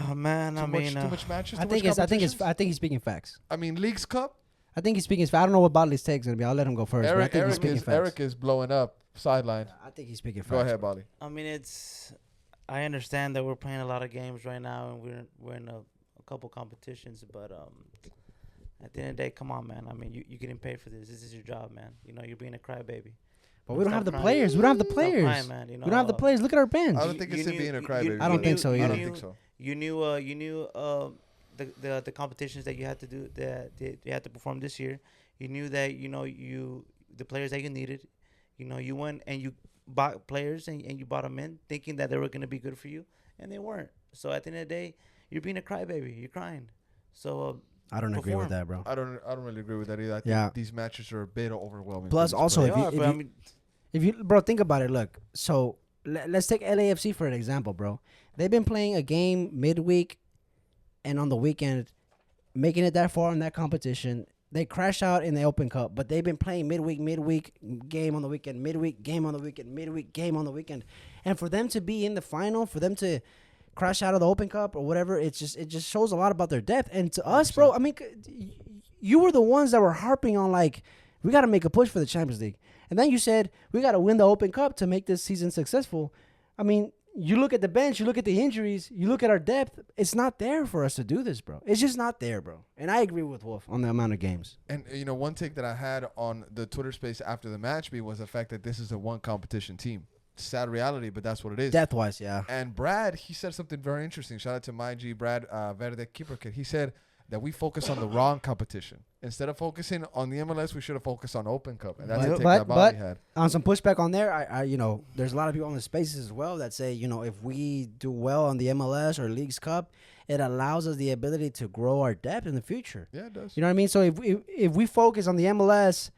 Oh, man, Too much matches. I too think much it's. I think it's. competitions? I think he's speaking facts. I mean, Leagues Cup. I think he's speaking. I don't know what Bodley's take is gonna be. I'll let him go first. But I think he's speaking facts. Eric is blowing up sideline. I think he's speaking facts. Go ahead, Bali. I mean, I understand that we're playing a lot of games right now, and we're in a couple competitions. But at the end of the day, come on, man. I mean, you're getting paid for this. This is your job, man. You know, you're being a crybaby. But we don't have the Stop players. We don't have the players. crying, man. You know, We don't have the players. Look at our bench. I don't think it's him being a crybaby. I don't think so I either. don't think so. You knew the competitions that you had to do that you had to perform this year. You knew that the players that you needed. You know, you went and you bought players and you bought them in thinking that they were gonna be good for you, and they weren't. So at the end of the day, you're being a crybaby. You're crying. So I don't agree with perform. that, bro. I don't really agree with that either. I think Yeah. these matches are a bit overwhelming. Plus, for these also, players. if you bro, think about it. Look, so let's take LAFC for an example, bro. They've been playing a game midweek and on the weekend, making it that far in that competition. They crash out in the Open Cup, but they've been playing midweek, game on the weekend, midweek, game on the weekend, midweek, game on the weekend. And for them to be in the final, for them to crash out of the Open Cup or whatever, it just shows a lot about their depth. And to us, bro, I mean, you were the ones that were harping on, like, we got to make a push for the Champions League. And then you said, we got to win the Open Cup to make this season successful. I mean, you look at the bench, you look at the injuries, you look at our depth. It's not there for us to do this, bro. It's just not there, bro. And I agree with Wolf on the amount of games. And, one take that I had on the Twitter space after the match was the fact that this is a one competition team. Sad reality, but that's what it is. Depth-wise, yeah. And Brad, he said something very interesting. Shout out to my G, Brad Verde Keeper Kid. He said that we focus on the wrong competition. Instead of focusing on the MLS, we should have focused on Open Cup. And that's the take that Bobby had. On some pushback on there, I there's a lot of people on the spaces as well that say, if we do well on the MLS or Leagues Cup, it allows us the ability to grow our depth in the future. Yeah, it does. You know what I mean? So if we focus on the MLS,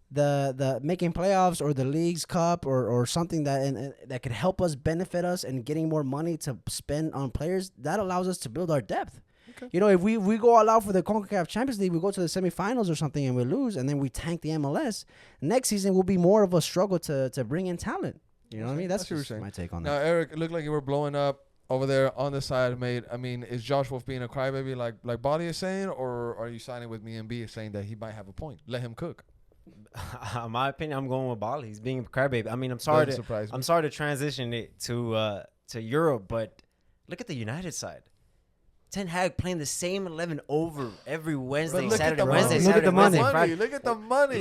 the making playoffs or the Leagues Cup or something that could help us, benefit us, and getting more money to spend on players, that allows us to build our depth. Okay. If we go all out for the CONCACAF Champions League, we go to the semifinals or something and we lose, and then we tank the MLS. Next season will be more of a struggle to bring in talent. You know what I mean? That's what you're saying. My take on that. Now, Eric, it looked like you were blowing up over there on the side, mate. I mean, is Josh Wolf being a crybaby like Body is saying, or are you signing with me and B saying that he might have a point? Let him cook. In my opinion, I'm going with Bali. He's being a crybaby. I mean, I'm sorry to transition it to Europe, but look at the United side. Ten Hag playing the same 11 over every Wednesday, Saturday, Friday. Look at the money.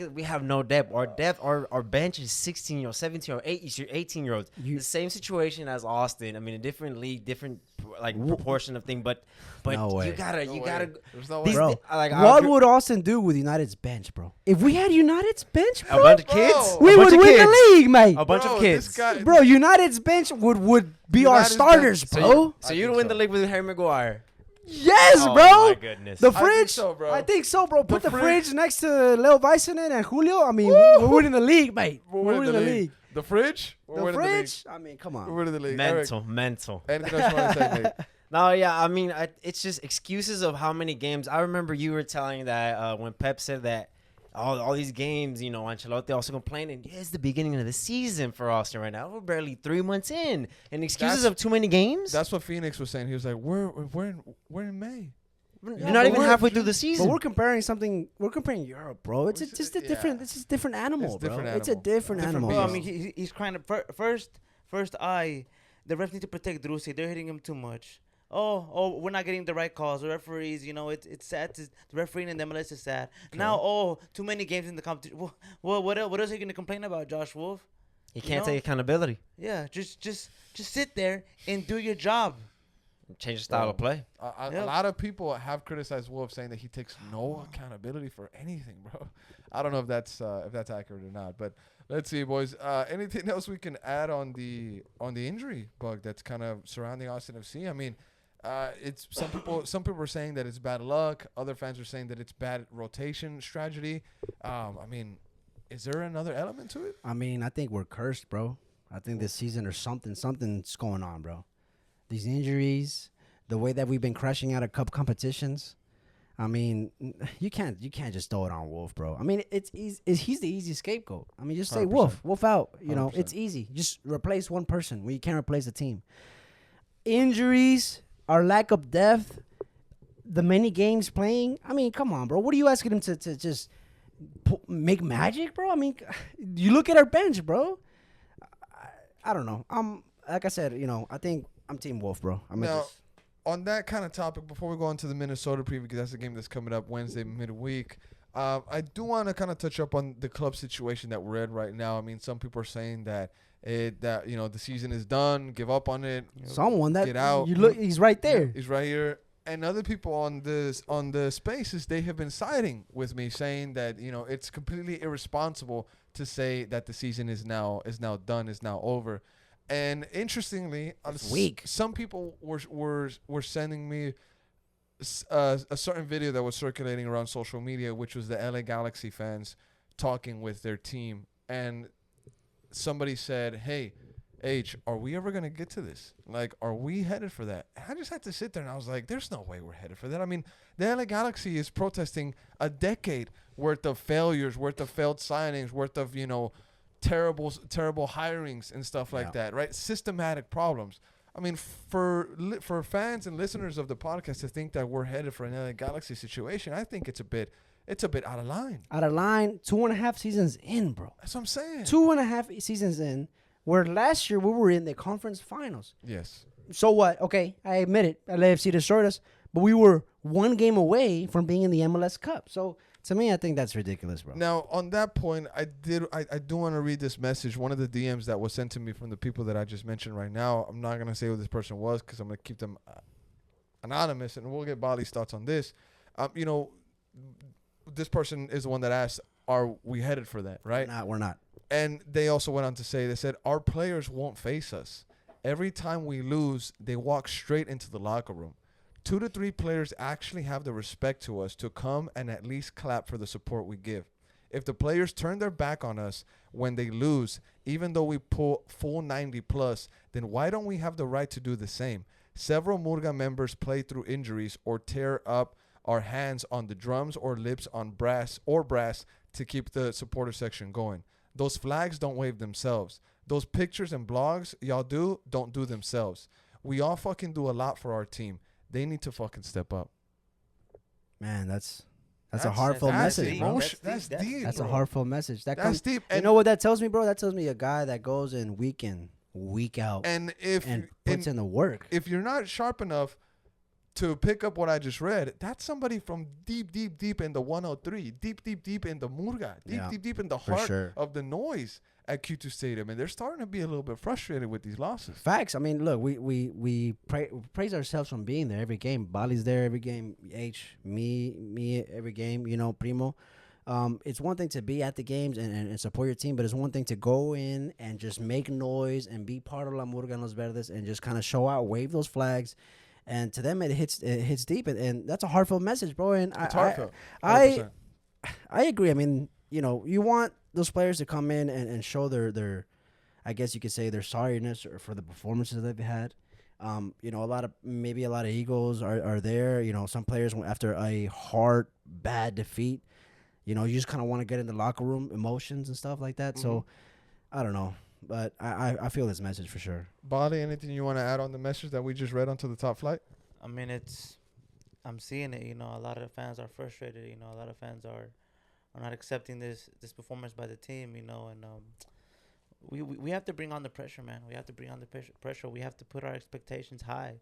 We have no depth. Our bench is 16-year-olds, 17-year-olds, 18-year-olds. The same situation as Austin. I mean, a different league, different proportion of thing. But no way. you gotta. There's no way, bro. What would Austin do with United's bench, bro? If we had United's bench, bro, a bunch of kids, we would win the league, mate. A bunch of kids, bro. United's bench would be our starters, bro. So you'd win the league with Harry Maguire. Yes, bro. Oh my goodness. The fridge. I think so, bro. Put the fridge next to Leo Vicinen and Julio. I mean, we're winning the league, mate. We're winning the league. The fridge? The fridge? I mean, come on. We're winning the league. Mental. Anything else you want to say, mate? No, yeah. I mean, it's just excuses of how many games. I remember you were telling that when Pep said that all these games, Ancelotti also complaining. Yeah, it's the beginning of the season for Austin right now. We're barely 3 months in, and excuses of too many games. That's what Phoenix was saying. He was like, "We're in May. You're not even halfway through the season." But we're comparing something. We're comparing Europe, bro. It's just a different. This is a different animal, bro. It's a different animal. Bro, I mean, he's crying. First, the refs need to protect Drusi. They're hitting him too much. Oh, we're not getting the right calls. The referees, it's sad. The refereeing in the MLS is sad. Okay. Now, too many games in the competition. What else are you going to complain about, Josh Wolf? He can't take accountability. Yeah, just sit there and do your job. Change the style of play. A lot of people have criticized Wolf, saying that he takes no accountability for anything, bro. I don't know if that's accurate or not, but let's see, boys. Anything else we can add on the injury bug that's kind of surrounding AustinFC? I mean, it's some people are saying that it's bad luck. Other fans are saying that it's bad rotation strategy. I mean, is there another element to it? I mean, I think we're cursed, bro. I think this season or something's going on, bro. These injuries, the way that we've been crashing out of cup competitions. I mean, you can't just throw it on Wolf, bro. I mean, it's easy. He's the easy scapegoat. I mean, just say 100%. Wolf out. 100%. It's easy. Just replace one person when you can't replace the team. injuries, our lack of depth, the many games playing. I mean, come on, bro. What are you asking him to just make magic, bro? I mean, you look at our bench, bro. I don't know. Like I said, I think I'm Team Wolf, bro. Now, on that kind of topic, before we go on to the Minnesota preview, because that's the game that's coming up Wednesday midweek, I do want to kind of touch up on the club situation that we're in right now. I mean, some people are saying that the season is done, give up on it. Someone that get out. You look, he's right there. He's right here. And other people on the spaces, they have been siding with me, saying that it's completely irresponsible to say that the season is now done, is now over. And interestingly, some people were sending me a certain video that was circulating around social media, which was the LA Galaxy fans talking with their team, and somebody said, "Hey, H, are we ever going to get to this? Like, are we headed for that?" And I just had to sit there and I was like, there's no way we're headed for that. I mean, the LA Galaxy is protesting a decade worth of failures, worth of failed signings, worth of, terrible hirings and stuff like that, right? Systematic problems. I mean, for fans and listeners of the podcast to think that we're headed for an LA Galaxy situation, I think it's a bit out of line. Out of line, 2.5 seasons in, bro. That's what I'm saying. 2.5 seasons in. Where last year we were in the conference finals. Yes. So what? Okay, I admit it. LAFC destroyed us, but we were one game away from being in the MLS Cup. So to me, I think that's ridiculous, bro. Now, on that point, I do want to read this message. One of the DMs that was sent to me from the people that I just mentioned right now. I'm not gonna say who this person was because I'm gonna keep them anonymous, and we'll get Bali's thoughts on this. This person is the one that asked, "Are we headed for that?" Right? We're not. And they also went on to say, they said, our players won't face us. Every time we lose, they walk straight into the locker room. 2 to 3 players actually have the respect to us to come and at least clap for the support we give. If the players turn their back on us when they lose, even though we pull full 90 plus, then why don't we have the right to do the same? Several Murga members play through injuries or tear up our hands on the drums or lips on brass to keep the supporter section going. Those flags don't wave themselves. Those pictures and blogs y'all don't do themselves. We all fucking do a lot for our team. They need to fucking step up. Man, that's a heartful message, bro. That's deep. That's a heartful message. That's deep. You know what that tells me, bro? That tells me a guy that goes in week in, week out, and puts in the work. If you're not sharp enough to pick up what I just read, that's somebody from deep in the 103, deep in the Murga, deep in the heart of the noise at Q2 Stadium, and they're starting to be a little bit frustrated with these losses. Facts. I mean, look, we praise ourselves from being there every game. Bali's there every game. Me every game. Primo. It's one thing to be at the games and support your team, but it's one thing to go in and just make noise and be part of La Murga and Los Verdes and just kind of show out, wave those flags. And to them, it hits deep, and that's a heartfelt message, bro. And it's heartfelt. I agree. I mean, you want those players to come in and show their, I guess you could say, their sorriness for the performances they've had. A lot of egos are there. Some players after a hard, bad defeat, you just kind of want to get in the locker room, emotions and stuff like that. Mm-hmm. So I don't know. But I feel this message for sure. Bali, anything you want to add on the message that we just read onto the top flight? I mean, I'm seeing it. A lot of the fans are frustrated. A lot of fans are not accepting this performance by the team. And we have to bring on the pressure, man. We have to bring on the pressure. We have to put our expectations high.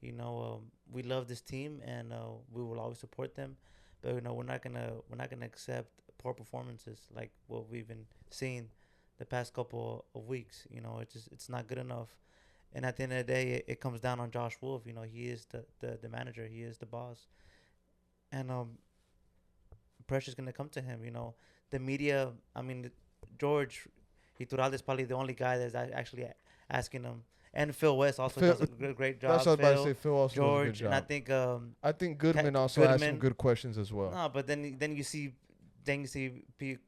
We love this team, and we will always support them. But we're not gonna accept poor performances like what we've been seeing the past couple of weeks. It's not good enough. And at the end of the day, it comes down on Josh Wolf. He is the manager. He is the boss. And pressure's going to come to him. The media, I mean, George Iturralde is probably the only guy that's actually asking him. And Phil West also does a great job. That's what I was about to say. Phil also does a good job. And I think Goodman also asked some good questions as well. No, but then you see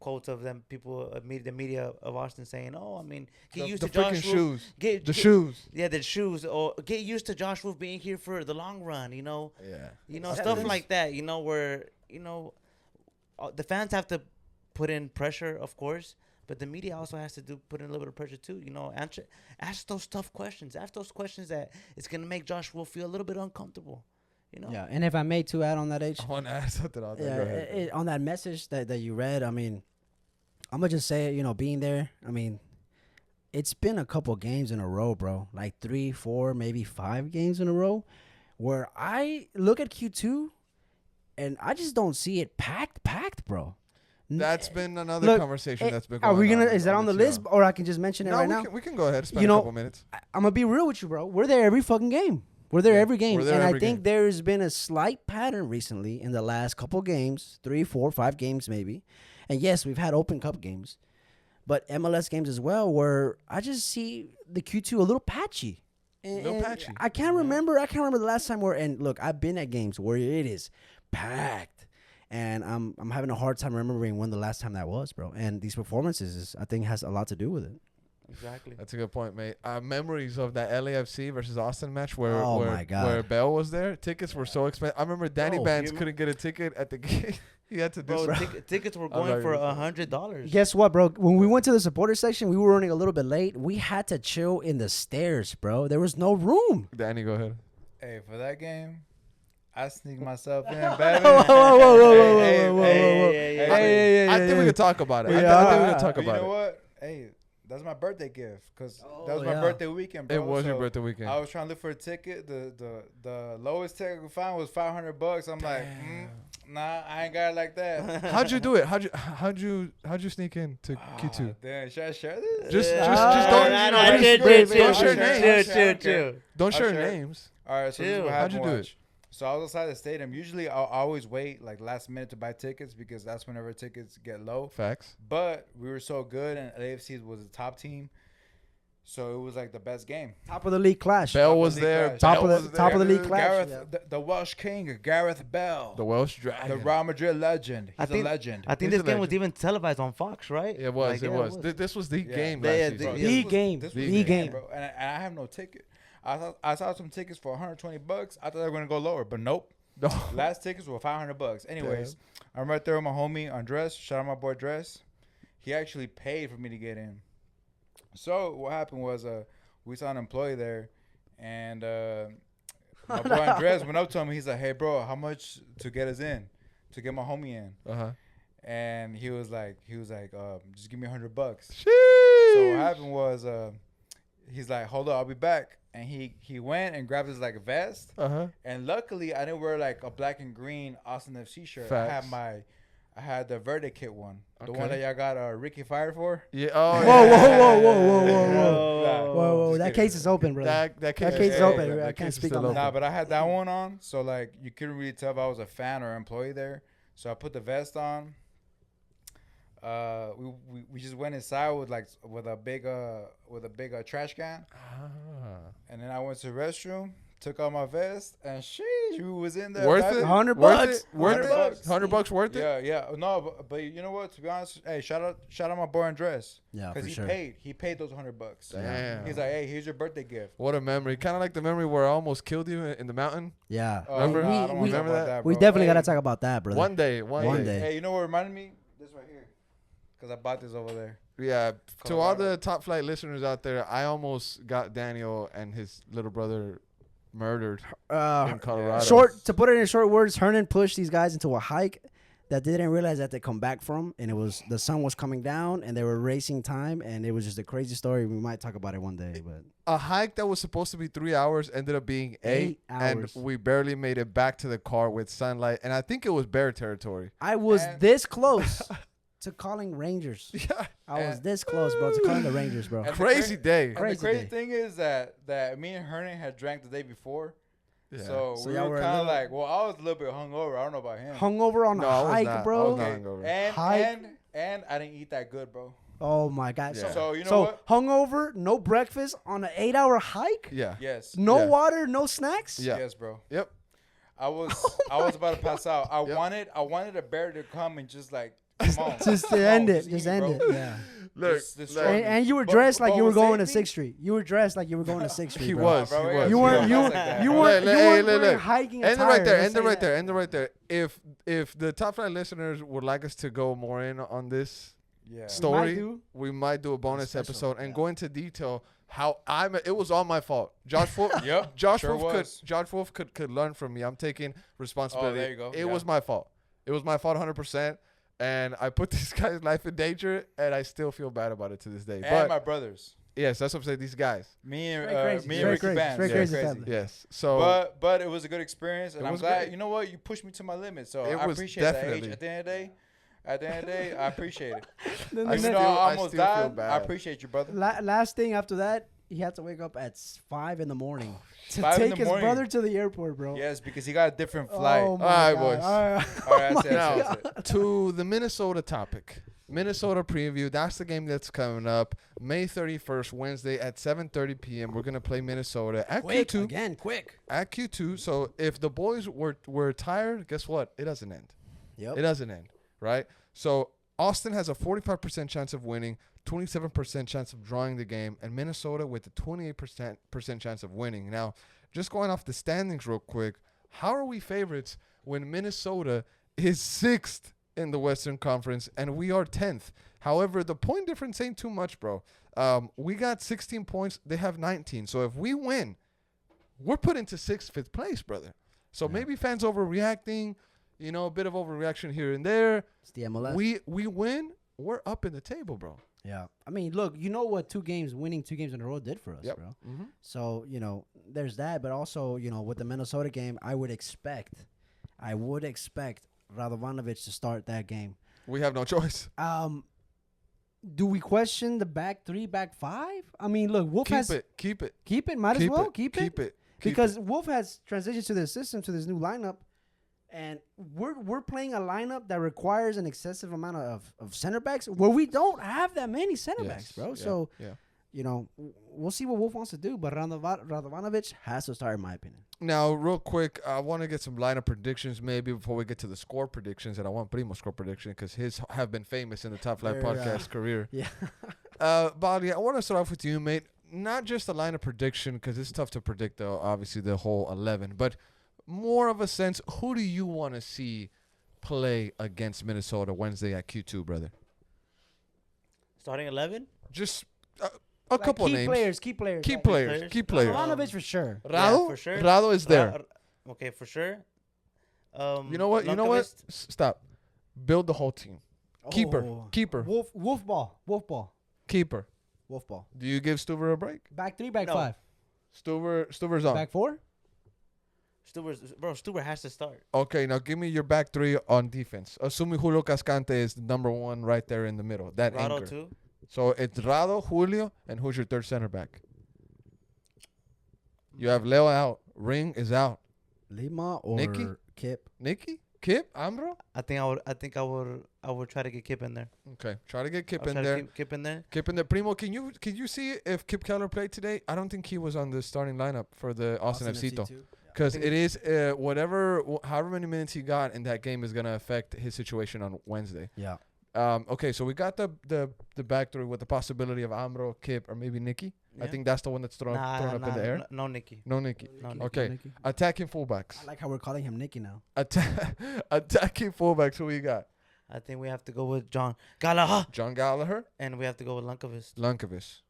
quotes of them, the media of Austin saying, "Oh, I mean, get used to Josh Wolf. The shoes. Yeah, the shoes. Or get used to Josh Wolf being here for the long run. Yeah. Stuff like that. Where the fans have to put in pressure, of course, But the media also has to put in a little bit of pressure too. You know, ask those tough questions. Ask those questions that it's gonna make Josh Will feel a little bit uncomfortable. You know. Yeah, and if I may to add on that, H. I want to add something out there. Yeah, Go ahead. on that message that you read, I mean, I'm gonna just say it. You know, being there, I mean, it's been a couple games in a row, bro. Like 3, 4, maybe 5 games in a row, where I look at Q2, and I just don't see it packed, bro. That's been another Look, conversation that's been Are going we gonna? on Is that on the this list, show. or I can just mention it No, right we now? we can go ahead and spend You a know, couple minutes. I'm gonna be real with you, bro. We're there every fucking game. We're there Yeah, every game, we're there and I every think game. there's been a slight pattern recently in the last couple games, 3, 4, 5 games maybe. And yes, we've had Open Cup games, but MLS games as well, where I just see the Q2 a little patchy. Little patchy. I can't remember. I can't remember the last time and look, I've been at games where it is packed, and I'm having a hard time remembering when the last time that was, bro. And these performances, I think, has a lot to do with it. Exactly. That's a good point, mate. Memories of that LAFC versus Austin match where Oh, where, my God. where Bell was there. Tickets were so expensive. I remember Danny Bro, Bands you couldn't get a ticket at the game. He had to do Bro, something. tickets were I'm going not for gonna say. $100. Guess what, bro? When we went to the supporter section, we were running a little bit late. We had to chill in the stairs, bro. There was no room. Danny, go ahead. Hey, for that game, I sneaked myself in, baby. Whoa, whoa, whoa, whoa, Hey, whoa, whoa, hey, whoa, whoa. hey, Hey, hey, I think hey, we could talk about it. Yeah, I think we alright, could talk But you about know it. what? Hey, that's my birthday gift because Oh, that was my yeah. birthday weekend, bro. It was your So birthday weekend. I was trying to look for a ticket. The lowest ticket I could find was $500. I'm like, nah, I ain't got it like that. How'd you do it? How'd you sneak in to Q2? Then should I share this? Just Ah, don't nah, you nah, know, chill, just chill, don't chill, share chill, names. chill. Don't share I'll share. names. All right, so this is Chill. what How'd happened. you do Watch. So I was outside the stadium. Usually, I'll always wait like last minute to buy tickets because that's whenever tickets get low. Facts. But we were so good, and LAFC was the top team, so it was like the best game. Top of the league clash. Bell was League there. clash. Top Bell of the- was top of the there. league clash. Gareth, yeah. the Welsh King, Gareth Bell, The Welsh the Dragon. Real Madrid legend. I He's think- a legend. I think He's this a game was legend. even televised on Fox, right? It was. Like, It yeah, was. This was the Yeah. game Yeah, last yeah, season. Bro, the this was- game. this The was game. bro. And I have no ticket. I saw some tickets for $120. I thought they were gonna go lower, but nope. No. Last tickets were $500. Anyways, I'm right there with my homie Andres. Shout out my boy Dres. He actually paid for me to get in. So what happened was we saw an employee there, and my boy Andres went up to him. He's like, "Hey, bro, how much to get us in? To get my homie in?" Uh-huh. And he was like, "Just give me $100." Sheesh. So what happened was he's like, "Hold up, I'll be back." And he went and grabbed his like vest. Uh-huh. And luckily, I didn't wear like a black and green AustinFC shirt. Facts. I had the Verde kit one, the Okay. one that y'all got Ricky fired for. Yeah. Oh, Whoa, yeah. whoa, whoa, whoa, whoa, whoa, Nah, whoa, whoa! just That kidding. case is open, bro. That case, case is yeah, open. yeah, I that can't case is speak still on that. open. Nah, but I had that one on, so like you couldn't really tell if I was a fan or employee there. So I put the vest on. We just went inside with a big trash can, Ah. and then I went to the restroom, took out my vest, and sheesh, we was in there. Worth baby. it? $100 Worth bucks. it? Worth $100 it? $100 worth it? Yeah. No, but you know what? To be honest, hey, shout out my boy Andres. Yeah, Because for he sure. paid those $100. Damn. He's like, hey, here's your birthday gift. What a memory. Kind of like the memory where I almost killed you in the mountain. Yeah. Remember? nah, I don't wanna we- talk remember about that? We bro. definitely Hey, gotta talk about that, brother. One day. One day. Hey, you know what reminded me? This right here. Because I bought this over there. Yeah. To all Colorado. the top flight listeners out there, I almost got Daniel and his little brother murdered in Colorado. To put it in short words, Hernan pushed these guys into a hike that they didn't realize that they come back from, and it was the sun was coming down, and they were racing time, and it was just a crazy story. We might talk about it one day, but A hike that was supposed to be 3 hours ended up being 8 and hours. we barely made it back to the car with sunlight. And I think it was bear territory. I was And- this close to calling Rangers. Yeah. I was And- this close, bro, to calling the Rangers, bro. And the Crazy day. And Crazy the crazy day. thing is that me and Hernan had drank the day before. Yeah. So we y'all were were a kind of little- like, well, I was a little bit hungover. I don't know about him. Hungover on No, a I was hike, not. I bro. was not hungover. And, Hike. and I didn't eat that good, bro. Oh my God. Yeah. So you know So what? hungover, no breakfast on an 8-hour hike, Yeah. Yes. no Yeah. water, no snacks. Yeah. Yes, bro. Yep. I was about to pass out. I Yep. wanted a bear to come and just like come on. Just come to on, end it, eat just me, end bro. it. Yeah. Look, Just look. destroy me. And you were But- dressed like but you were with going to safety- 6th Street. You were dressed like you were going to 6th Street. He bro. was. Bro, He yeah, was. You yeah, weren't. You that's weren't. like that. You Look, weren't. look, You hey, weren't look, wearing look. hiking End it attire. right there. Let's End it say right that. there. End it right there. If the top flight listeners would like us to go more in on this, Yeah. story, do. we might do a bonus Special, episode and yeah. go into detail how it was all my fault. Josh Wolf, Yep. Josh sure Wolf was. Josh Wolf could learn from me. I'm taking responsibility. Oh, there you go. It Yeah. was my fault. It was my fault 100%. And I put this guy's life in danger, and I still feel bad about it to this day. And But my brothers. yes, that's what I'm saying. These guys. Me and Very crazy. me and Very Ricky crazy. Bands. Very Very crazy crazy. family. Yes. So But it was a good experience, and It I'm was glad. great. You know what? You pushed me to my limit, so It I was appreciate that. definitely. Age. At the end of the day, I appreciate it. Then I the Even still- though next- I I almost still feel died, I bad. appreciate you, brother. last thing after that, he had to wake up at 5 in the morning to 5 in take the his morning. brother to the airport, bro. Yes, because he got a different flight. Oh my All right, God. boys. All right. All right, that's it, Now, that's it. to the Minnesota topic. Minnesota preview. That's the game that's coming up May 31st, Wednesday at 7:30 p.m. We're gonna play Minnesota at Quick Q2. again, quick. At Q2. So if the boys were tired, guess what? It doesn't end. Yep. It doesn't end, right? So Austin has a 45% chance of winning, 27% chance of drawing the game, and Minnesota with a 28% chance of winning. Now, just going off the standings real quick, how are we favorites when Minnesota is 6th in the Western Conference and we are 10th? However, the point difference ain't too much, bro. We got 16 points. They have 19. So if we win, we're put into 6th, 5th place, brother. So maybe fans overreacting, you know, a bit of overreaction here and there. It's the MLS. We win, we're up in the table, bro. Yeah. I mean, look, you know what winning 2 games in a row did for us, Yep. bro. Mm-hmm. So, there's that. But also, with the Minnesota game, I would expect Radovanovic to start that game. We have no choice. Do we question the back 3, back 5? I mean, look, Wolf Keep has it. Keep it. keep it. Might as well keep it. Keep it. Because Wolf has transitioned to this system, to this new lineup, and we're playing a lineup that requires an excessive amount of center backs, where we don't have that many center backs, bro. Yeah, So, yeah. we'll see what Wolf wants to do, but Radovanovic has to start, in my opinion. Now, real quick, I want to get some lineup predictions maybe before we get to the score predictions, and I want Primo's score prediction because his have been famous in the Top Flight Very, podcast career. Yeah. Bali, I want to start off with you, mate. Not just a lineup prediction because it's tough to predict, though, obviously, the whole 11, but more of a sense, who do you want to see play against Minnesota Wednesday at Q2, brother? Starting 11? Just a couple names. Key players. Key like- players. Key players. Radovanovic for sure. Rado? Yeah, for sure. Rado is there. Okay, for sure. You know what? Lundqvist. Stop. Build the whole team. Keeper. Oh. Keeper. Wolf ball. Keeper. Wolf ball. Do you give Stuver a break? Back 3, back No. 5. Stuver's on. Back 4? Stuber has to start. Okay, now give me your back 3 on defense. Assuming Julio Cascante is the number 1 right there in the middle. That Rado anchor. too. So it's Rado, Julio, and who's your third center back? You have Leo out. Ring is out. Lima or Nicky? Kip? Nikki? Kip? Ambro? I think I would try to get Kip in there. Okay, try to get Kip I'll in try to there. keep Kip in there. Kip in there. Primo, can you see if Kip Keller played today? I don't think he was on the starting lineup for the Austin FC though. Because it is however many minutes he got in that game is going to affect his situation on Wednesday. Yeah. Okay, so we got the back 3 with the possibility of Ambro, Kip, or maybe Nikki. I Yeah. think that's the one that's thrown up in the air. No, Nicky. No Nikki. No, Okay. Nicky. Attacking fullbacks. I like how we're calling him Nicky now. Attacking fullbacks. Who we got? I think we have to go with John Gallagher, John Gallagher, and we have to go with Lundqvist. Lunkovic.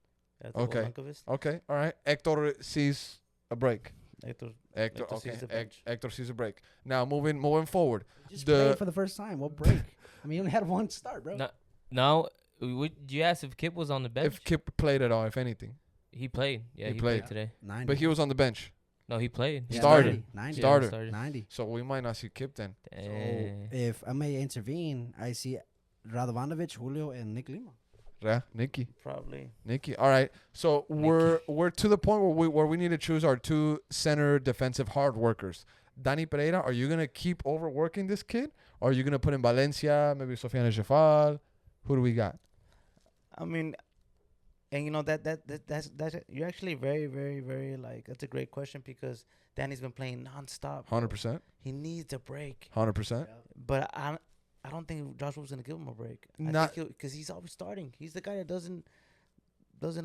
We have to go with Okay. Lundqvist. Okay, all right. Hector sees a break. Hector Hector sees okay. the bench. Hector sees a break. Now moving forward. Just The- played for the first time. What break? I mean, he only had one start, bro. No, no. You asked if Kip was on the bench. If Kip played at all, if anything, He played. Yeah, He he played. played today. 90. but he was on the bench, No, he played. Yeah, started. 90. Starter. started. 90. so we might not see Kip then. So Eh. if I may intervene, I see Radovanovic, Julio, and Nick Lima. Yeah, Nikki. Probably. All right. So we're to the point where we need to choose our 2 center defensive hard workers. Danny Pereira, are you gonna keep overworking this kid, or are you gonna put in Valencia, maybe Sofiane Jeffal? Who do we got? I mean, and that's you're actually very, very, very that's a great question because Danny's been playing nonstop. 100%. He needs a break, 100%. but I don't think Josh Wolf's gonna give him a break. Because he's always starting. He's the guy that doesn't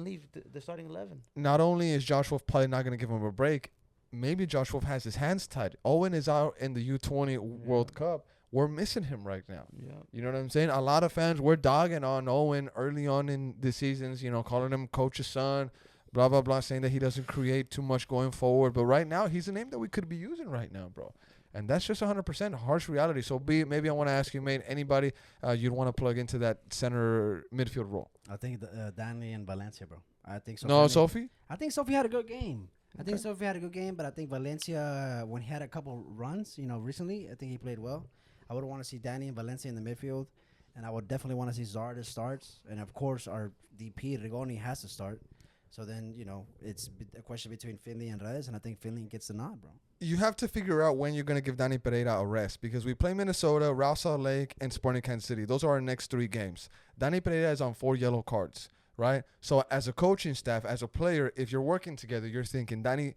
leave the starting 11. Not only is Josh Wolf probably not gonna give him a break, maybe Josh Wolf has his hands tied. Owen is out in the U20 World Cup. we're missing him right now. Yeah. You know what I'm saying? A lot of fans were dogging on Owen early on in the seasons, calling him coach's son, blah, blah, blah, saying that he doesn't create too much going forward. But right now, he's a name that we could be using right now, bro. And that's just 100% harsh reality. So, maybe I want to ask you, mate, anybody you'd want to plug into that center midfield role? I think Danley and Valencia, bro. I think so. No, Sophie? I think Sophie had a good game. I think Okay. Sophie had a good game, but I think Valencia, when he had a couple runs, recently, I think he played well. I would want to see Danny and Valencia in the midfield, and I would definitely want to see Zardes starts. And, of course, our DP, Rigoni, has to start. So then, it's a question between Finley and Reyes, and I think Finley gets the nod, bro. You have to figure out when you're going to give Danny Pereira a rest because we play Minnesota, Real Salt Lake, and Sporting Kansas City. Those are our next 3 games. Danny Pereira is on 4 yellow cards, right? So as a coaching staff, as a player, if you're working together, you're thinking, Danny,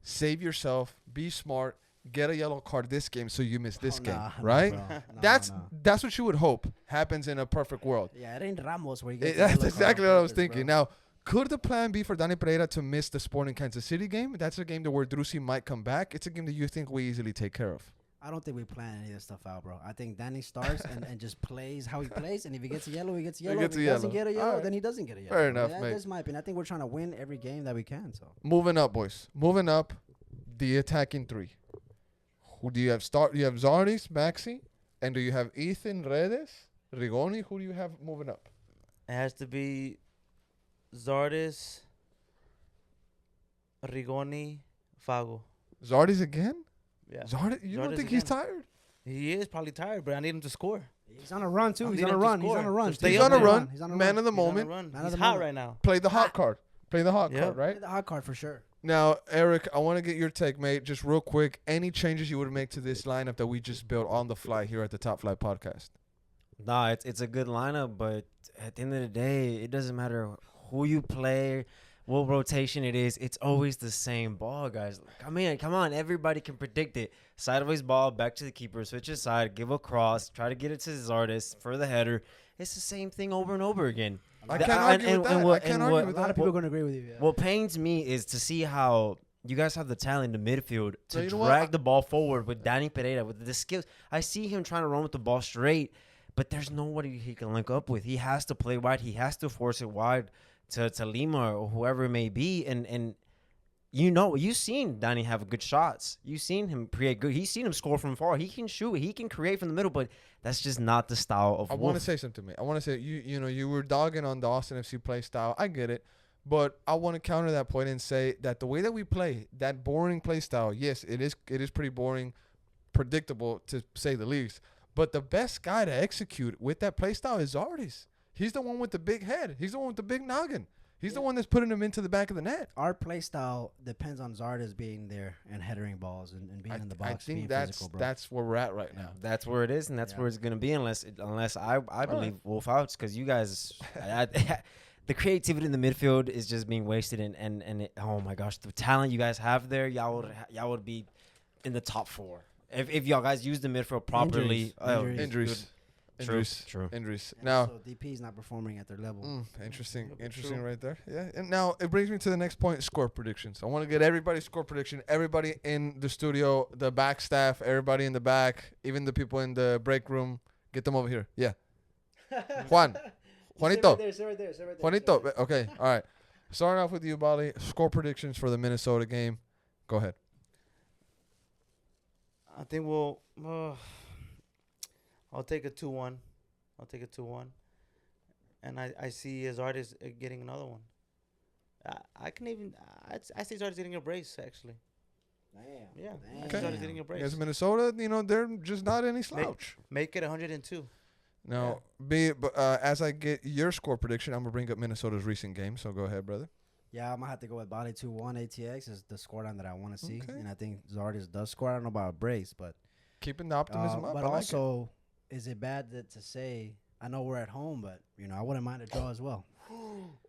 save yourself, be smart, get a yellow card this game so you miss this game, right? That's what you would hope happens in a perfect world. Yeah, it ain't Ramos where you get That's exactly what I was thinking. Now, could the plan be for Danny Pereira to miss the Sporting Kansas City game? That's a game where Drusi might come back. It's a game that you think we easily take care of. I don't think we plan any of this stuff out, bro. I think Danny starts and just plays how he plays, and if he gets a yellow, he gets a yellow. If he doesn't get a yellow, then he doesn't get a yellow. Fair enough, yeah, mate. That's my opinion. I think we're trying to win every game that we can. So Moving up, boys. Moving up, the attacking 3. Who do you have? You have Zardes, Maxi, and do you have Ethan, Redes, Rigoni? Who do you have moving up? It has to be Zardes, Rigoni, Fago. Zardes again? Yeah. Zardes? You don't Zardes think he's again. tired? He is probably tired, but I need him to score. he's on a run too. I He's need on a him to run. He's score. on a run. So stay He's up on a there. run. He's on a Man run. of the He's on a moment. run. Man of He's the hot moment. right now. Play the hot card. Play the hot Yeah. card, right? Play the hot card for sure. Now, Eric, I want to get your take, mate. Just real quick, any changes you would make to this lineup that we just built on the fly here at the Top Flight Podcast? Nah, it's a good lineup, but at the end of the day, it doesn't matter who you play, what rotation it is. It's always the same ball, guys. Come on. Everybody can predict it. Sideways ball, back to the keeper, switch his side, give a cross, try to get it to Zardes for the header. It's the same thing over and over again. I can't argue with that. I can't argue A with lot that. of people are going to agree with you. Yeah. What pains me is to see how you guys have the talent in the midfield So to you know what? drag the ball forward with Danny Pereira, with the skills. I see him trying to run with the ball straight, but there's nobody he can link up with. He has to play wide. He has to force it wide to Lima or whoever it may be. And you've seen Danny have good shots. You've seen him create good. He's seen him score from far. He can shoot. He can create from the middle, but that's just not the style of I want to say something, mate. I want to say you were dogging on the AustinFC play style. I get it, but I want to counter that point and say that the way that we play, that boring play style, yes, it is pretty boring, predictable to say the least. But the best guy to execute with that play style is Zardes. He's the one with the big head. He's the one with the big noggin. He's the one that's putting him into the back of the net. Our play style depends on Zardes being there and headering balls and being in the box. I think being that's physical, bro. that's where we're at right now. That's where it is, and that's Yeah. where it's gonna be, unless I believe Wolf outs, because you guys, the creativity in the midfield is just being wasted, and oh my gosh, the talent you guys have there, y'all would be in the top 4 if y'all guys use the midfield properly. Injuries. Injuries. Now, So DP is not performing at their level. interesting True. right there. Yeah. And now it brings me to the next point: score predictions. I want to get everybody's score prediction. Everybody in the studio, the back staff, everybody in the back, even the people in the break room. Get them over here. Yeah. Juanito. Sit right there. Juanito. Okay. All right. Starting off with you, Bali. Score predictions for the Minnesota game. Go ahead. I think I'll take a 2-1. And I see Zardes getting another one. I see Zardes getting a brace, actually. Damn. Yeah. I see Okay. Zardes getting a brace. Against Minnesota, they're just not any slouch. Make it 102. Now, as I get your score prediction, I'm going to bring up Minnesota's recent game. So go ahead, brother. Yeah, I'm going to have to go with Bali 2-1 ATX is the scoreline that I want to see. Okay. And I think Zardes does score. I don't know about a brace, but Keeping the optimism up. but I like also, is it bad to say, I know we're at home, but, I wouldn't mind a draw as well.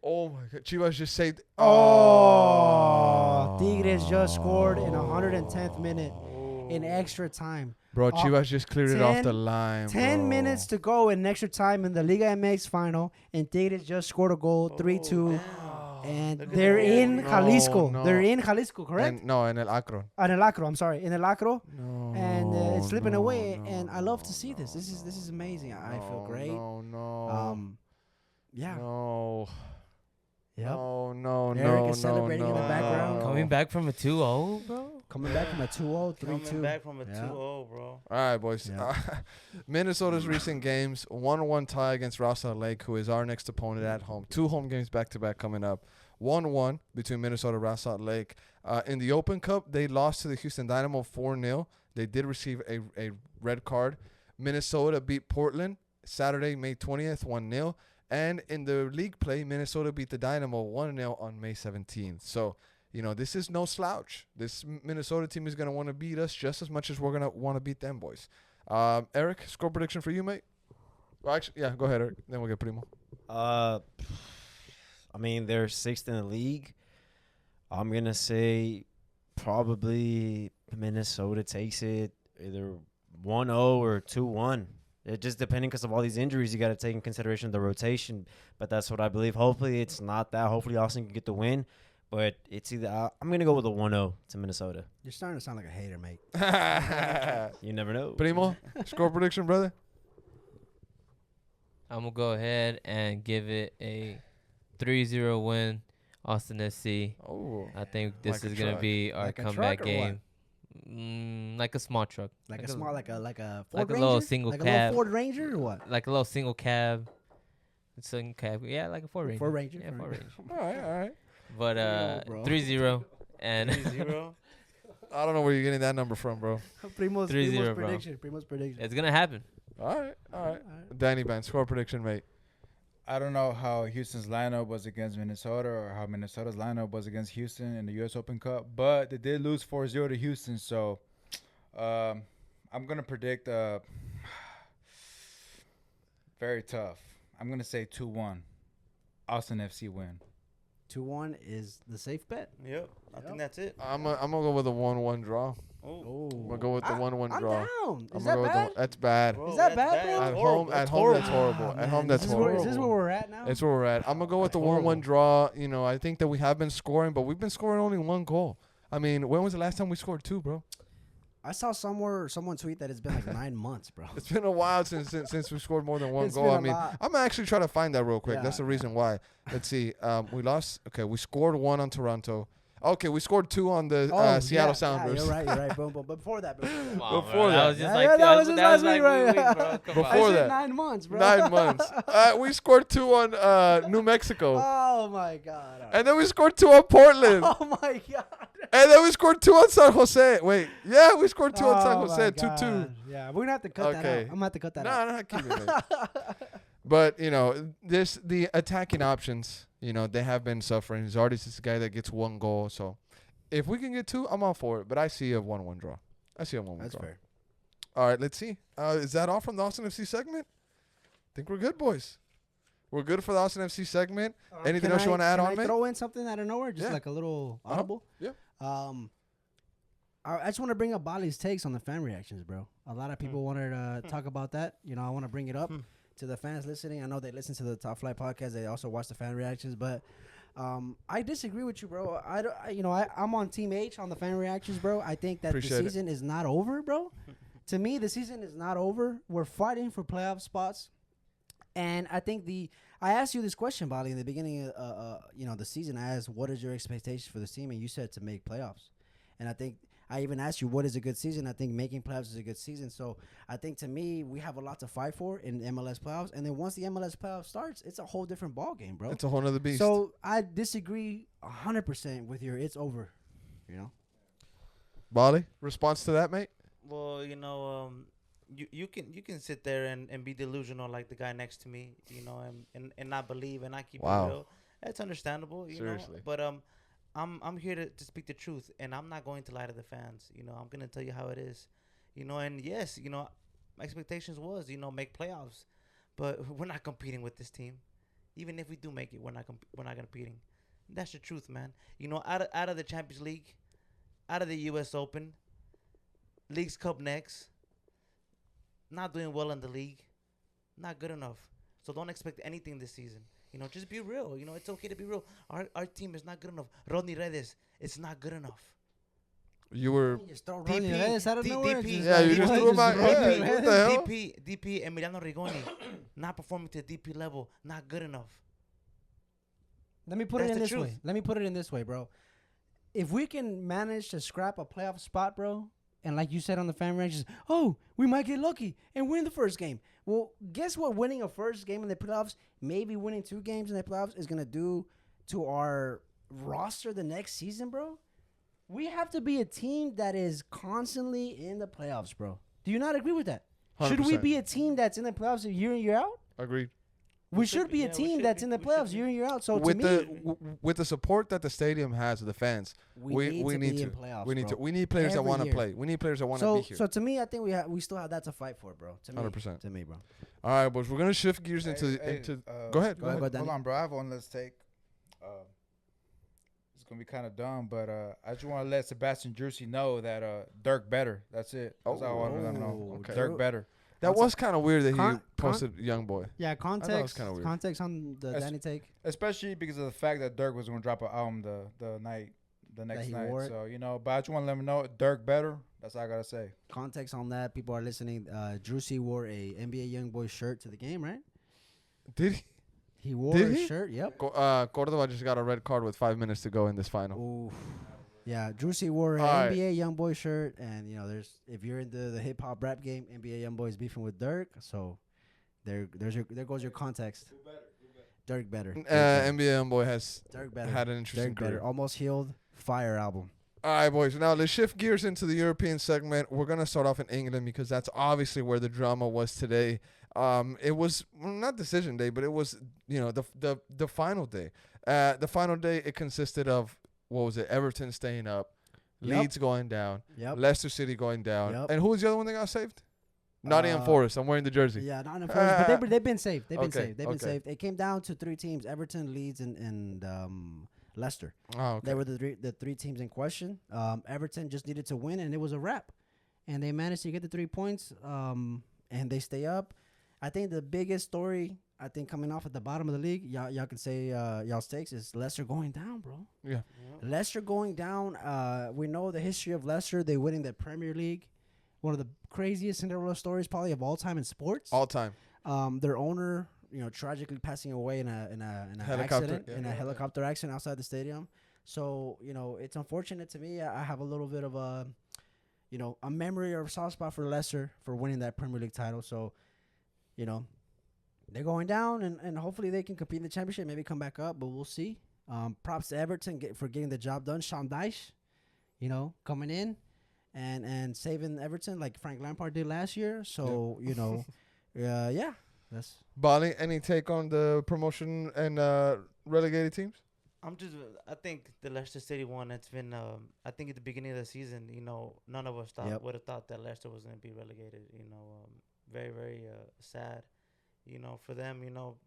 Oh, my God. Chivas just saved. Oh, Tigres just scored in 110th minute in extra time. Bro, Chivas just cleared it off the 10 line. 10 bro. minutes to go in extra time in the Liga MX final, and Tigres just scored a goal, 3-2. and Look at they're that. in No, Jalisco. no. They're in Jalisco, correct? And, no, en el Acron. In El Acro, I'm sorry, in El Acro, No, and it's slipping no, away. no, And I love to no, see this. no, This is amazing. I feel no, great. No. Yeah. No. Yep. No. Eric is celebrating in the background. Coming back from a 2-0, bro. Coming back from a 2-0, 3-2. Coming back from a Yeah. 2-0, bro. All right, boys. Yeah. Minnesota's recent games: 1-1 tie against Ross Salt Lake, who is our next opponent at home. 2 home games back to back coming up. 1-1 between Minnesota and Ross Salt Lake. In the Open Cup, they lost to the Houston Dynamo 4-0. They did receive a red card. Minnesota beat Portland Saturday, May 20th, 1-0. And in the league play, Minnesota beat the Dynamo 1-0 on May 17th. So, this is no slouch. This Minnesota team is going to want to beat us just as much as we're going to want to beat them, boys. Eric, score prediction for you, mate? Well, actually, yeah, go ahead, Eric. Then we'll get Primo. I mean, they're 6th in the league. I'm going to say probably Minnesota takes it either 1-0 or 2-1. It just depending because of all these injuries, you got to take in consideration the rotation. But that's what I believe. Hopefully, it's not that. Hopefully, Austin can get the win. But it's either I'm going to go with a 1-0 to Minnesota. You're starting to sound like a hater, mate. You never know. Primo, score prediction, brother? I'm going to go ahead and give it a 3-0 win, Austin FC. Oh. I think this Like a is going to truck. be our Like a comeback truck or what? game. Like a small truck. Like a small, like a Ford like a Ranger? little single like a cab. little Ford Ranger or what? Like a little single cab. Single cab. Yeah, like a Ford Ranger. Ford Ranger. Yeah, Ford Ranger. All right. But 3-0. And 3-0. I don't know where you're getting that number from, bro. Primo's 3-0, bro. prediction. Primo's prediction. it's going to happen. All right. Danny Ban, score prediction, mate. I don't know how Houston's lineup was against Minnesota or how Minnesota's lineup was against Houston in the U.S. Open Cup, but they did lose 4-0 to Houston, so I'm going to predict very tough. I'm going to say 2-1. Austin FC win. 2-1 is the safe bet. Yep. I think that's it. I'm gonna go with a 1-1 draw. Oh. I'm gonna go with the 1-1 I'm draw. down. I'm Is gonna that go with bad? That's bad. Bro, Is that that's bad, bro? That's At horrible. home, That's that's horrible. At home, that's Is horrible. this where we're at now? It's where we're at. I'm gonna go with the 1-1 draw. I think that we have been scoring, but we've been scoring only 1 goal. I mean, when was the last time we scored 2, bro? I saw someone tweet that it's been like 9 months, bro. It's been a while since we scored more than 1 It's goal. been I a mean, lot. I'm actually trying to find that real quick. Yeah. That's the reason why. Let's see. We lost. Okay, we scored 1 on Toronto. Okay, we scored 2 on the Seattle Sounders. Yeah, you're right. Boom, boom. But before that, Come on, Before bro. that. was just Yeah, like yeah, that was that just was last week, like right? week, bro. Come Before I on. said that. 9 months, bro. 9 months. We scored 2 on New Mexico. Oh my god. All right. And then we scored 2 on Portland. Oh my god. And then we scored 2 on San Jose. Wait. Yeah, we scored 2 on San Oh, Jose. my 2-2. God. Yeah, we're gonna have to cut that out. Okay. I'm gonna have to cut that No, out. no, keep it. But, the attacking options, they have been suffering. Zardes is the guy that gets 1 goal. So if we can get 2, I'm all for it. But I see a 1-1 draw. That's draw. fair. All right, let's see. Is that all from the Austin FC segment? I think we're good, boys. We're good for the Austin FC segment. Anything else you want to add on, Can I mate? throw in something out of nowhere? Just Yeah. like a little Uh-huh. audible? Yeah. I just want to bring up Bali's takes on the fan reactions, bro. A lot of people wanted to talk about that. I want to bring it up to the fans listening. I know they listen to the Top Flight podcast. They also watch the fan reactions, but I disagree with you, bro. I'm on Team H on the fan reactions, bro. I think that Appreciate the it. season is not over, bro. To me, the season is not over. We're fighting for playoff spots. And I think I asked you this question, Bali, in the beginning of the season. I asked, what is your expectation for this team? And you said to make playoffs. And I think I even asked you, what is a good season? I think making playoffs is a good season. So I think, to me, we have a lot to fight for in MLS playoffs. And then once the MLS playoffs starts, it's a whole different ball game, bro. It's a whole nother beast. So I disagree 100% with your it's over, Bali, response to that, mate? Well, you can sit there and be delusional like the guy next to me, and not believe and not keep Wow. it real. That's understandable, Seriously. But I'm here to speak the truth, and I'm not going to lie to the fans. I'm gonna tell you how it is, And yes, my expectations was make playoffs, but we're not competing with this team. Even if we do make it, we're not competing. That's the truth, man. Out of the Champions League, out of the U.S. Open, League's Cup next. Not doing well in the league. Not good enough. So don't expect anything this season. You know, just be real. You know, it's okay to be real. Our team is not good enough. Rodney Redes, it's not good enough. You were. Just throw Ronnie Reyes out of nowhere. DP, Yeah, you just threw him out. Yeah, what the hell? DP Emiliano Rigoni, not performing to DP level, not good enough. Let me put it That's in the this way. truth. Let me put it in this way, bro. If we can manage to scrap a playoff spot, bro, and like you said on the fan ranges, oh, we might get lucky and win the first game. Well, guess what? Winning a first game in the playoffs, maybe winning 2 games in the playoffs, is gonna do to our roster the next season, bro. We have to be a team that is constantly in the playoffs, bro. Do you not agree with that? Should we 100%. be a team that's in the playoffs year in, year out? Agreed. We should be a team that's in the playoffs year in, year out. So to With me, with the support that the stadium has of the fans, we need to. be in playoffs. We need bro. to. We need players that Every want to year. play. We need players that want to So, be here. so to me, I think we still have that to fight for, bro. To me, 100%. To me, bro. All right, boys. We're gonna shift gears into. Go ahead. Go ahead, Danny. Hold on, bro. I have one. Let's take. It's gonna be kind of dumb, but I just want to let Sebastian Drusi know that Dirk better. That's it. That's all I want to let him know. Oh, okay. Dirk better. That was kind of weird that he Con- posted young boy. Yeah, context. kinda weird. Context on the That's- Danny take. Especially because of the fact that Dirk was gonna drop an album the next he night. wore it. So but I just want to let him know Dirk better. That's all I gotta say. Context on that. People are listening. Drusy wore a NBA YoungBoy shirt to the game, right? Did he? He wore Did a he? shirt. Yep. Cordova just got a red card with 5 minutes to go in this final. Ooh. Yeah, Drusy wore an All right. NBA YoungBoy shirt, and if you're into the hip hop rap game, NBA YoungBoy is beefing with Dirk, so there goes your context. Dirk better. NBA young boy has Dirk better. had an interesting Dirk better. career. Almost healed. Fire album. All right, boys. Now let's shift gears into the European segment. We're gonna start off in England because that's obviously where the drama was today. It was not decision day, but it was the final day. The final day it consisted of what was it? Everton staying up, Yep. Leeds going down, Yep. Leicester City going down, Yep. and who was the other one that got saved? Nottingham Uh, Forest. I'm wearing the jersey. Yeah, not in first, but they've been saved. They've been Okay, saved. They've been okay. saved. It came down to 3 teams: Everton, Leeds, and Leicester. Oh, okay. They were the three teams in question. Everton just needed to win, and it was a wrap. And they managed to get the 3 points, and they stay up. I think the biggest story, coming off at the bottom of the league, y'all can say y'all's takes, is Leicester going down, bro. Yeah. Leicester going down. We know the history of Leicester. They winning the Premier League. One of the craziest Cinderella stories probably of all time in sports. All time. Their owner, tragically passing away in a Helicopter, accident, yeah. in a helicopter accident outside the stadium. So it's unfortunate to me. I have a little bit of a memory or a soft spot for Leicester for winning that Premier League title. So, they're going down, and hopefully they can compete in the championship, maybe come back up, but we'll see. Props to Everton for getting the job done. Sean Dyche, coming in and saving Everton like Frank Lampard did last year. So, yeah, that's Bali, any take on the promotion and relegated teams? I think the Leicester City one, it's been, I think at the beginning of the season, none of us would have thought that Leicester was going to be relegated. Very, very sad. For them,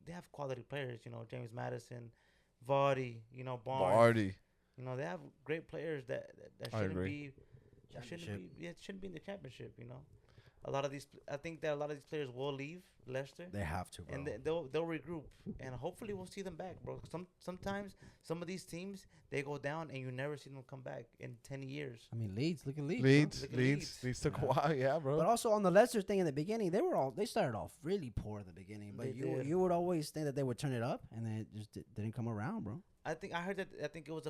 they have quality players, James Madison, Vardy, Barnes. Vardy. They have great players that I shouldn't agree. shouldn't be in the championship, I think that a lot of these players will leave Leicester. they have to, bro. And they'll regroup, and hopefully we'll see them back, bro. Sometimes some of these teams, they go down and you never see them come back in 10 years. I mean, Leeds, look at Leeds. Look at Leeds. Leeds took a while, yeah, bro. But also on the Leicester thing in the beginning, they started off really poor in the beginning. But They did. you would always think that they would turn it up, and then it just didn't come around, bro. I heard that. I think it was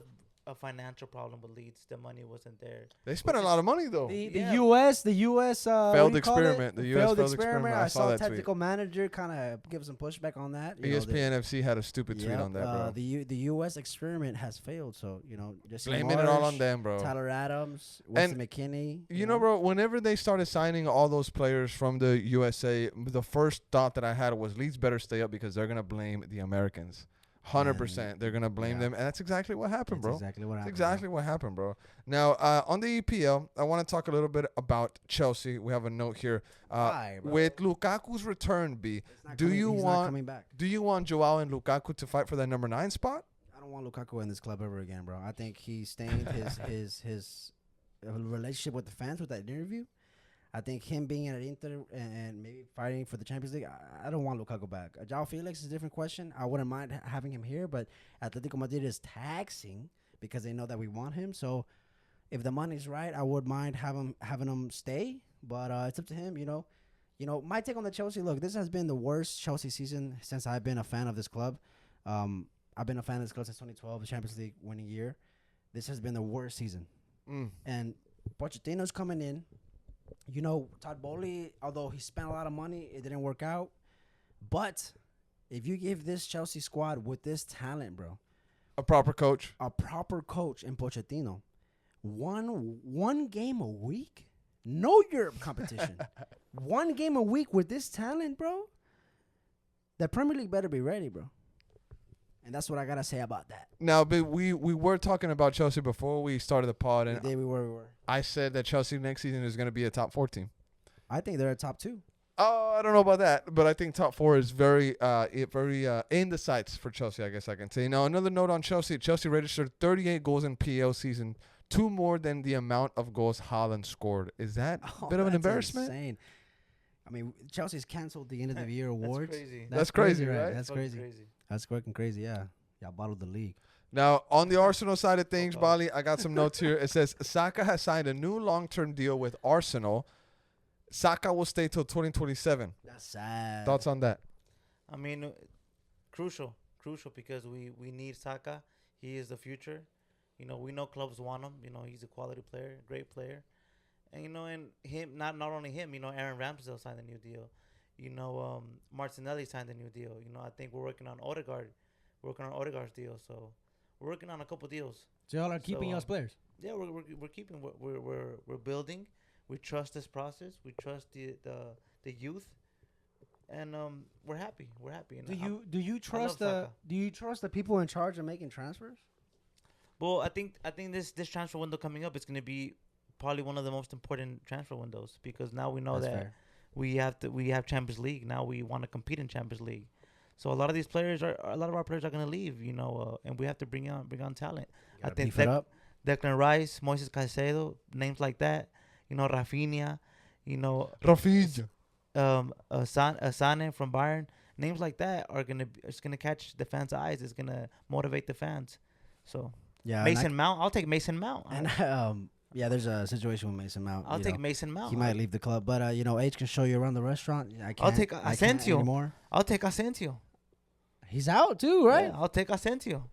a financial problem with Leeds. The money wasn't there. They spent a lot of money though. The Yeah. US Failed experiment. The US failed failed experiment. experiment. I I saw saw that tweet. technical manager kind of give some pushback on that. ESPN FC had a stupid tweet on that, bro. The US experiment has failed, so just Blaming it all on them, bro. Tyler Adams, Weston And McKinney. You know, bro, whenever they started signing all those players from the USA, the first thought that I had was Leeds better stay up because they're going to blame the Americans. 100%. They're going to blame them. And that's exactly what happened, That's bro. exactly what That's happened. exactly what happened, bro. Now, on the EPL, I want to talk a little bit about Chelsea. We have a note here. Why, bro? With Lukaku's return, B, He's do you not want coming back? do you want Joao and Lukaku to fight for that number 9 spot? I don't want Lukaku in this club ever again, bro. I think he stained his relationship with the fans with that interview. I think him being at Inter and maybe fighting for the Champions League, I don't want Lukaku back. João Felix is a different question. I wouldn't mind having him here, but Atletico Madrid is taxing because they know that we want him. So if the money's right, I would mind having him stay, but it's up to him. My take on the Chelsea. Look, this has been the worst Chelsea season since I've been a fan of this club. I've been a fan of this club since 2012, the Champions League winning year. This has been the worst season. And Pochettino's coming in. Todd Bowley, although he spent a lot of money, it didn't work out. But if you give this Chelsea squad with this talent, bro, A proper coach. in Pochettino, one game a week, no Europe competition, one game a week with this talent, bro, the Premier League better be ready, bro. And that's what I gotta say about that. Now, but we were talking about Chelsea before we started the pod, and The day we were. I said that Chelsea next season is going to be a top 4 team. I think they're a top 2. Oh, I don't know about that, but I think top 4 is very in the sights for Chelsea, I guess I can say. Now, another note on Chelsea. Chelsea registered 38 goals in PL season, 2 more than the amount of goals Haaland scored. Is that a bit of an That's embarrassment? Insane. I mean, Chelsea's canceled the end of the year awards. That's crazy. That's crazy, right? That's Fucking crazy. That's fucking crazy, yeah. Y'all bottled the league. Now, on the Arsenal side of things, Bali, I got some notes here. It says Saka has signed a new long-term deal with Arsenal. Saka will stay till 2027. That's sad. Thoughts on that? I mean, crucial because we need Saka. He is the future. We know clubs want him. He's a quality player, great player. And, and him, not only him, Aaron Ramsdale signed a new deal. Martinelli signed a new deal. I think we're working on Odegaard. We're working on Odegaard's deal. So we're working on a couple deals. So y'all are keeping y'all's players? Yeah, we're keeping. We're building. We trust this process. We trust the youth. And we're happy. We're happy. And Do you trust Saka. the people in charge of making transfers? Well, I think this transfer window coming up is going to be probably one of the most important transfer windows because now we know That's that fair. we have Champions League. Now we want to compete in Champions League. So a lot of our players are going to leave, and we have to bring on talent. I think Declan Rice, Moises Caicedo, names like that, Rafinha, Rafinha. Sane from Bayern, names like that it's gonna catch the fans' eyes. It's gonna motivate the fans. So Yeah, Mason Mount, I'll take Mason Mount. And there's a situation with Mason Mount. I'll take Mason Mount. He might leave the club, but H can show you around the restaurant. I'll take I can't Asensio. anymore. I'll take Asensio. He's out too, right? Yeah, I'll take Asensio.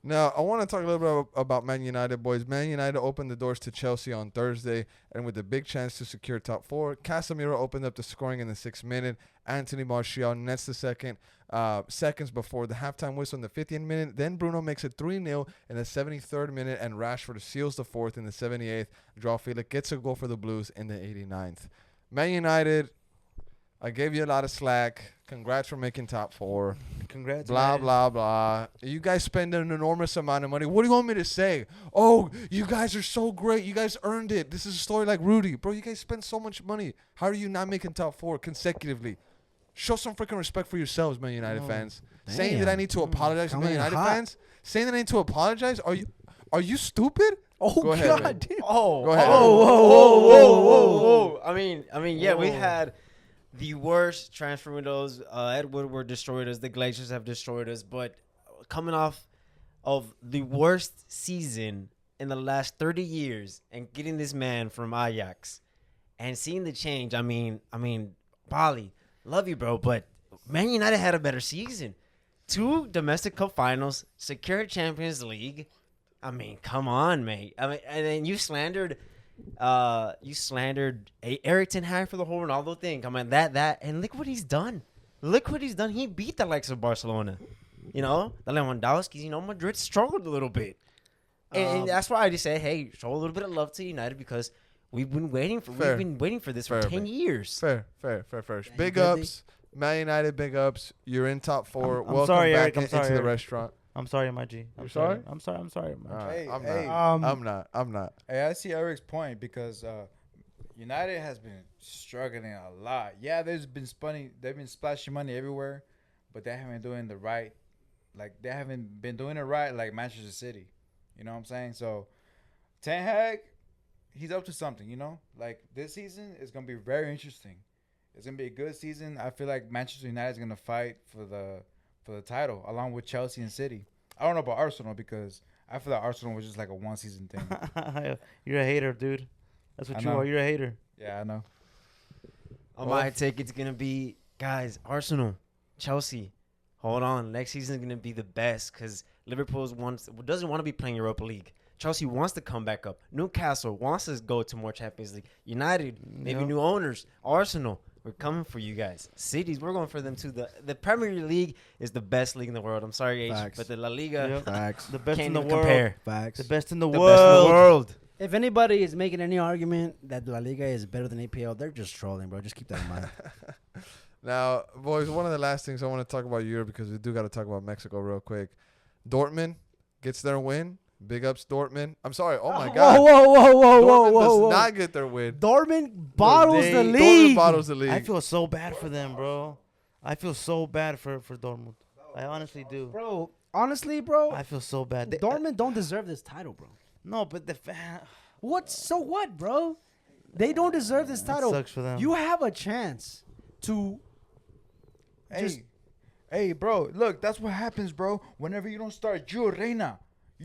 Now, I want to talk a little bit about Man United, boys. Man United opened the doors to Chelsea on Thursday, and with a big chance to secure top 4, Casemiro opened up the scoring in the 6th minute. Anthony Martial nets the second, seconds before the halftime whistle in the 50th minute. Then Bruno makes it 3-0 in the 73rd minute, and Rashford seals the 4th in the 78th. João Felix gets a goal for the Blues in the 89th. Man United, I gave you a lot of slack. Congrats for making top 4. Congrats. Blah, man. blah, blah. You guys spend an enormous amount of money. What do you want me to say? Oh, you guys are so great. You guys earned it. This is a story like Rudy. Bro, you guys spend so much money. How are you not making top 4 consecutively? Show some freaking respect for yourselves, Man United fans. Saying that I need to apologize to Man United fans? Saying that I need to apologize? Are you stupid? Oh, Go ahead, man. dude. Oh, Go ahead. whoa. I mean, yeah, we had the worst transfer windows. Ed Woodward destroyed us. The Glaciers have destroyed us. But coming off of the worst season in the last 30 years and getting this man from Ajax and seeing the change, I mean, Bali, love you, bro, but Man United had a better season. 2 domestic cup finals, secured Champions League. I mean, come on, mate. I mean, and then you slandered Eric Ten Hag for the whole Ronaldo thing. I mean, that, and look what he's done. He beat the likes of Barcelona. The Lewandowski's. Madrid struggled a little bit, and that's why I just say, hey, show a little bit of love to United because we've been waiting for this for 10 years. Fair. Big ups. Man United, big ups. You're in top 4. I'm Welcome sorry, back Eric. I'm into sorry, the Eric. restaurant. I'm sorry, my G. You're sorry? I'm sorry, my G. Hey, I'm hey. not. I'm not. Hey, I see Eric's point because United has been struggling a lot. Yeah, they've been splashing money everywhere, but they haven't been doing they haven't been doing it right like Manchester City. You know what I'm saying? So, Ten Hag, he's up to something, you know? Like, this season is going to be very interesting. It's going to be a good season. I feel like Manchester United is going to fight for the title along with Chelsea and City. I don't know about Arsenal because I feel like Arsenal was just like a one-season thing. You're a hater, dude. That's what I you know. are. You're a hater. Yeah, I know. On my take, it's going to be, guys, Arsenal, Chelsea. Hold on. Next season is going to be the best because Liverpool doesn't want to be playing Europa League. Chelsea wants to come back up. Newcastle wants to go to more Champions League. United, maybe new owners. Arsenal, we're coming for you guys. Cities, we're going for them too. The Premier League is the best league in the world. I'm sorry, H, Facts. but the La Liga Yep. Facts. The best can't in the even world. compare. Facts. The best in the, The world. best in the world. If anybody is making any argument that La Liga is better than APL, they're just trolling, bro. Just keep that in mind. Now, boys, one of the last things I want to talk about Europe because we do got to talk about Mexico real quick. Dortmund gets their win. Big ups, Dortmund. I'm sorry. Oh, my God. Whoa, Dortmund does not get their win. Dortmund bottles the Dortmund league. bottles the league. I feel so bad for them, bro. I feel so bad for Dortmund. I honestly do. Bro, honestly, bro, I feel so bad. Dortmund don't deserve this title, bro. No, but the fan. So what, bro? They don't deserve this title. Sucks for them. You have a chance to Hey, bro, look, that's what happens, bro. Whenever you don't start Gio Reyna.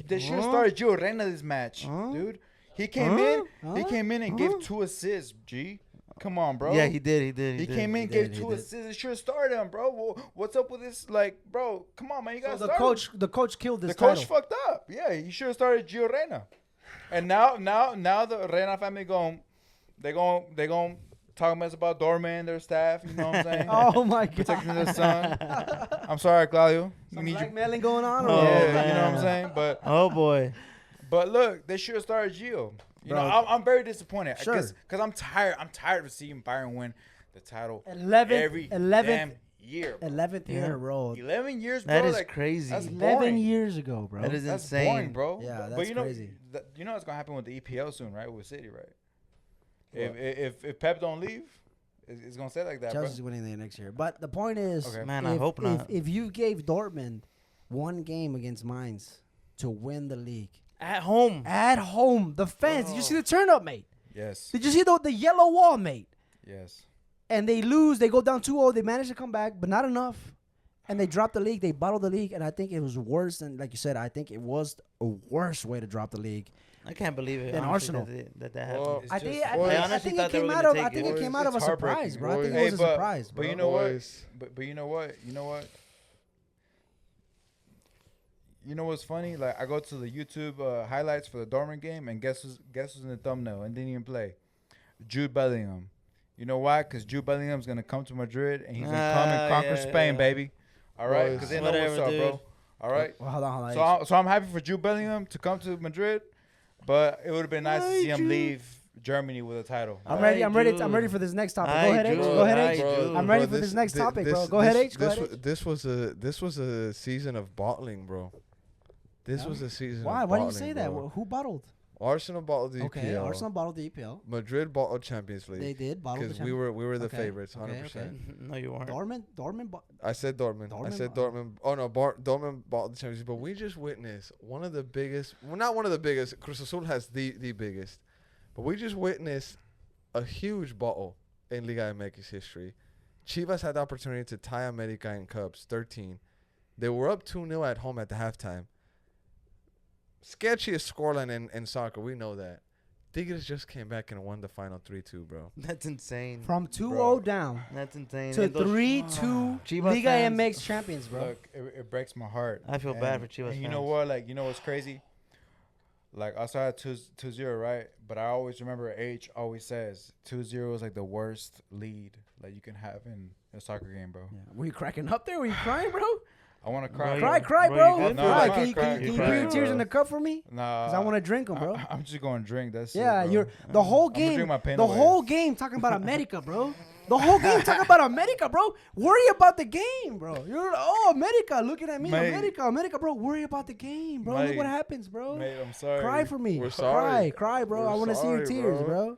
They should have started Gio Reyna this match, dude. He came in and gave 2 assists, G. Come on, bro. Yeah, he did. He came in and gave 2 assists. They should have started him, bro. What's up with this? Like, bro, come on, man. You got to start him. the coach killed this The title. coach fucked up. Yeah, he should have started Gio Reyna. And now the Reyna family they gon' talk mess about Dortmund, their staff. You know what I'm saying? Oh my god. Protecting their son. I'm sorry, Claudio. We Some need you. blackmailing going on. Oh, Or Yeah, what? man. you know what I'm saying? Oh boy. But look, they should have started Gio. You Bro. know, I'm very disappointed. Sure. Because I'm tired. I'm tired of seeing Bayern win the title 11th every damn year. Bro. 11th year in a row. 11 years, bro. That is like, crazy. that's 11 boring. years ago, bro. That is That's insane. boring, bro. Yeah, but that's you know, crazy. You know what's gonna happen with the EPL soon, right? With City, right? If Pep don't leave, it's gonna stay like that, Chelsea's winning the next year. But the point is, Okay. Man, I hope not. If you gave Dortmund one game against Mainz to win the league At home. at home, the fans, did you see the turn up, mate? bro. Yes. Did you see the yellow wall, mate? Yes. And they lose, they go down 2-0, they manage to come back, but not enough. And they drop the league, they bottle the league, and I think it was worse than, like you said, I think it was a worse way to drop the league. I can't believe it. Than honestly, Arsenal. that Well, happened. I think, just- I, Boys. think, I I honestly think it thought they came were out gonna of, I take think it. it came Boys, out of a it's surprise, heartbreaking, bro. I think boys. it was a surprise, bro. But you know what? Boys. But you know what? You know what's funny? Like, I go to the YouTube highlights for the Dortmund game, and guess who's in the thumbnail and didn't even play? Jude Bellingham. You know why? Because Jude Bellingham's gonna come to Madrid and he's gonna come and conquer Spain, baby. All right, because they know what's Whatever, up, dude. bro. All right. Well, hold on. So I'm happy for Jude Bellingham to come to Madrid, but it would have been nice to see him leave Germany with a title. I'm Aye, ready. I'm ready dude. for this next topic. Go Aye, ahead, H. dude. Go ahead, Aye, H. dude. I'm ready for this next topic, bro. Go ahead, H. Go ahead, H. This was a season of bottling, bro. This was a season. Why? Of Why do you bottling, say that? bro. Who bottled? Arsenal bottled the Okay, EPL. Arsenal bottled the EPL. Madrid bottled Champions They League. did bottle the Because we were the favorites, 100%. No, you weren't. Dortmund. I said Dortmund. I Dortmund said bottled- Dortmund. Oh no, Dortmund bought the Champions League. But we just witnessed one of the biggest. Well, not one of the biggest. Cruz Azul has the biggest. But we just witnessed a huge bottle in Liga MX history. Chivas had the opportunity to tie America in cups, 13. They were up 2-0 at home at the halftime. Sketchiest scoreline in soccer. We know that. Tigres just came back and won the final 3-2, bro. That's insane. From 2-0 Bro. down That's insane. to And those- 3-2 Chivas Liga fans- MX champions, bro. Look, it breaks my heart. I feel bad for Chivas And you know fans. what? Like, you know what's crazy? Like, I started 2-0, right? But I always remember H always says 2-0 is like the worst lead like you can have in a soccer game, bro. Yeah. Were you cracking up there? Were you crying, bro? I want to cry. Bro, Cry, Bro, bro. you good? No, Cry. I'm Can not you crying. bring You're your crying, tears bro. in the cup for me? Nah, Because I want to drink them, bro. I'm just going to drink. That's Yeah, it, bro. you're the whole I'm gonna game. drink my pain The away. whole game talking about America, bro. The whole game talking about America, bro. Worry about the game, bro. You're America looking at me, Mate. America, bro. Worry about the game, bro. Look Mate. what happens, bro. Mate, I'm sorry. Cry for me. We're sorry. Cry, bro. We're I want to see your sorry, tears, bro. bro.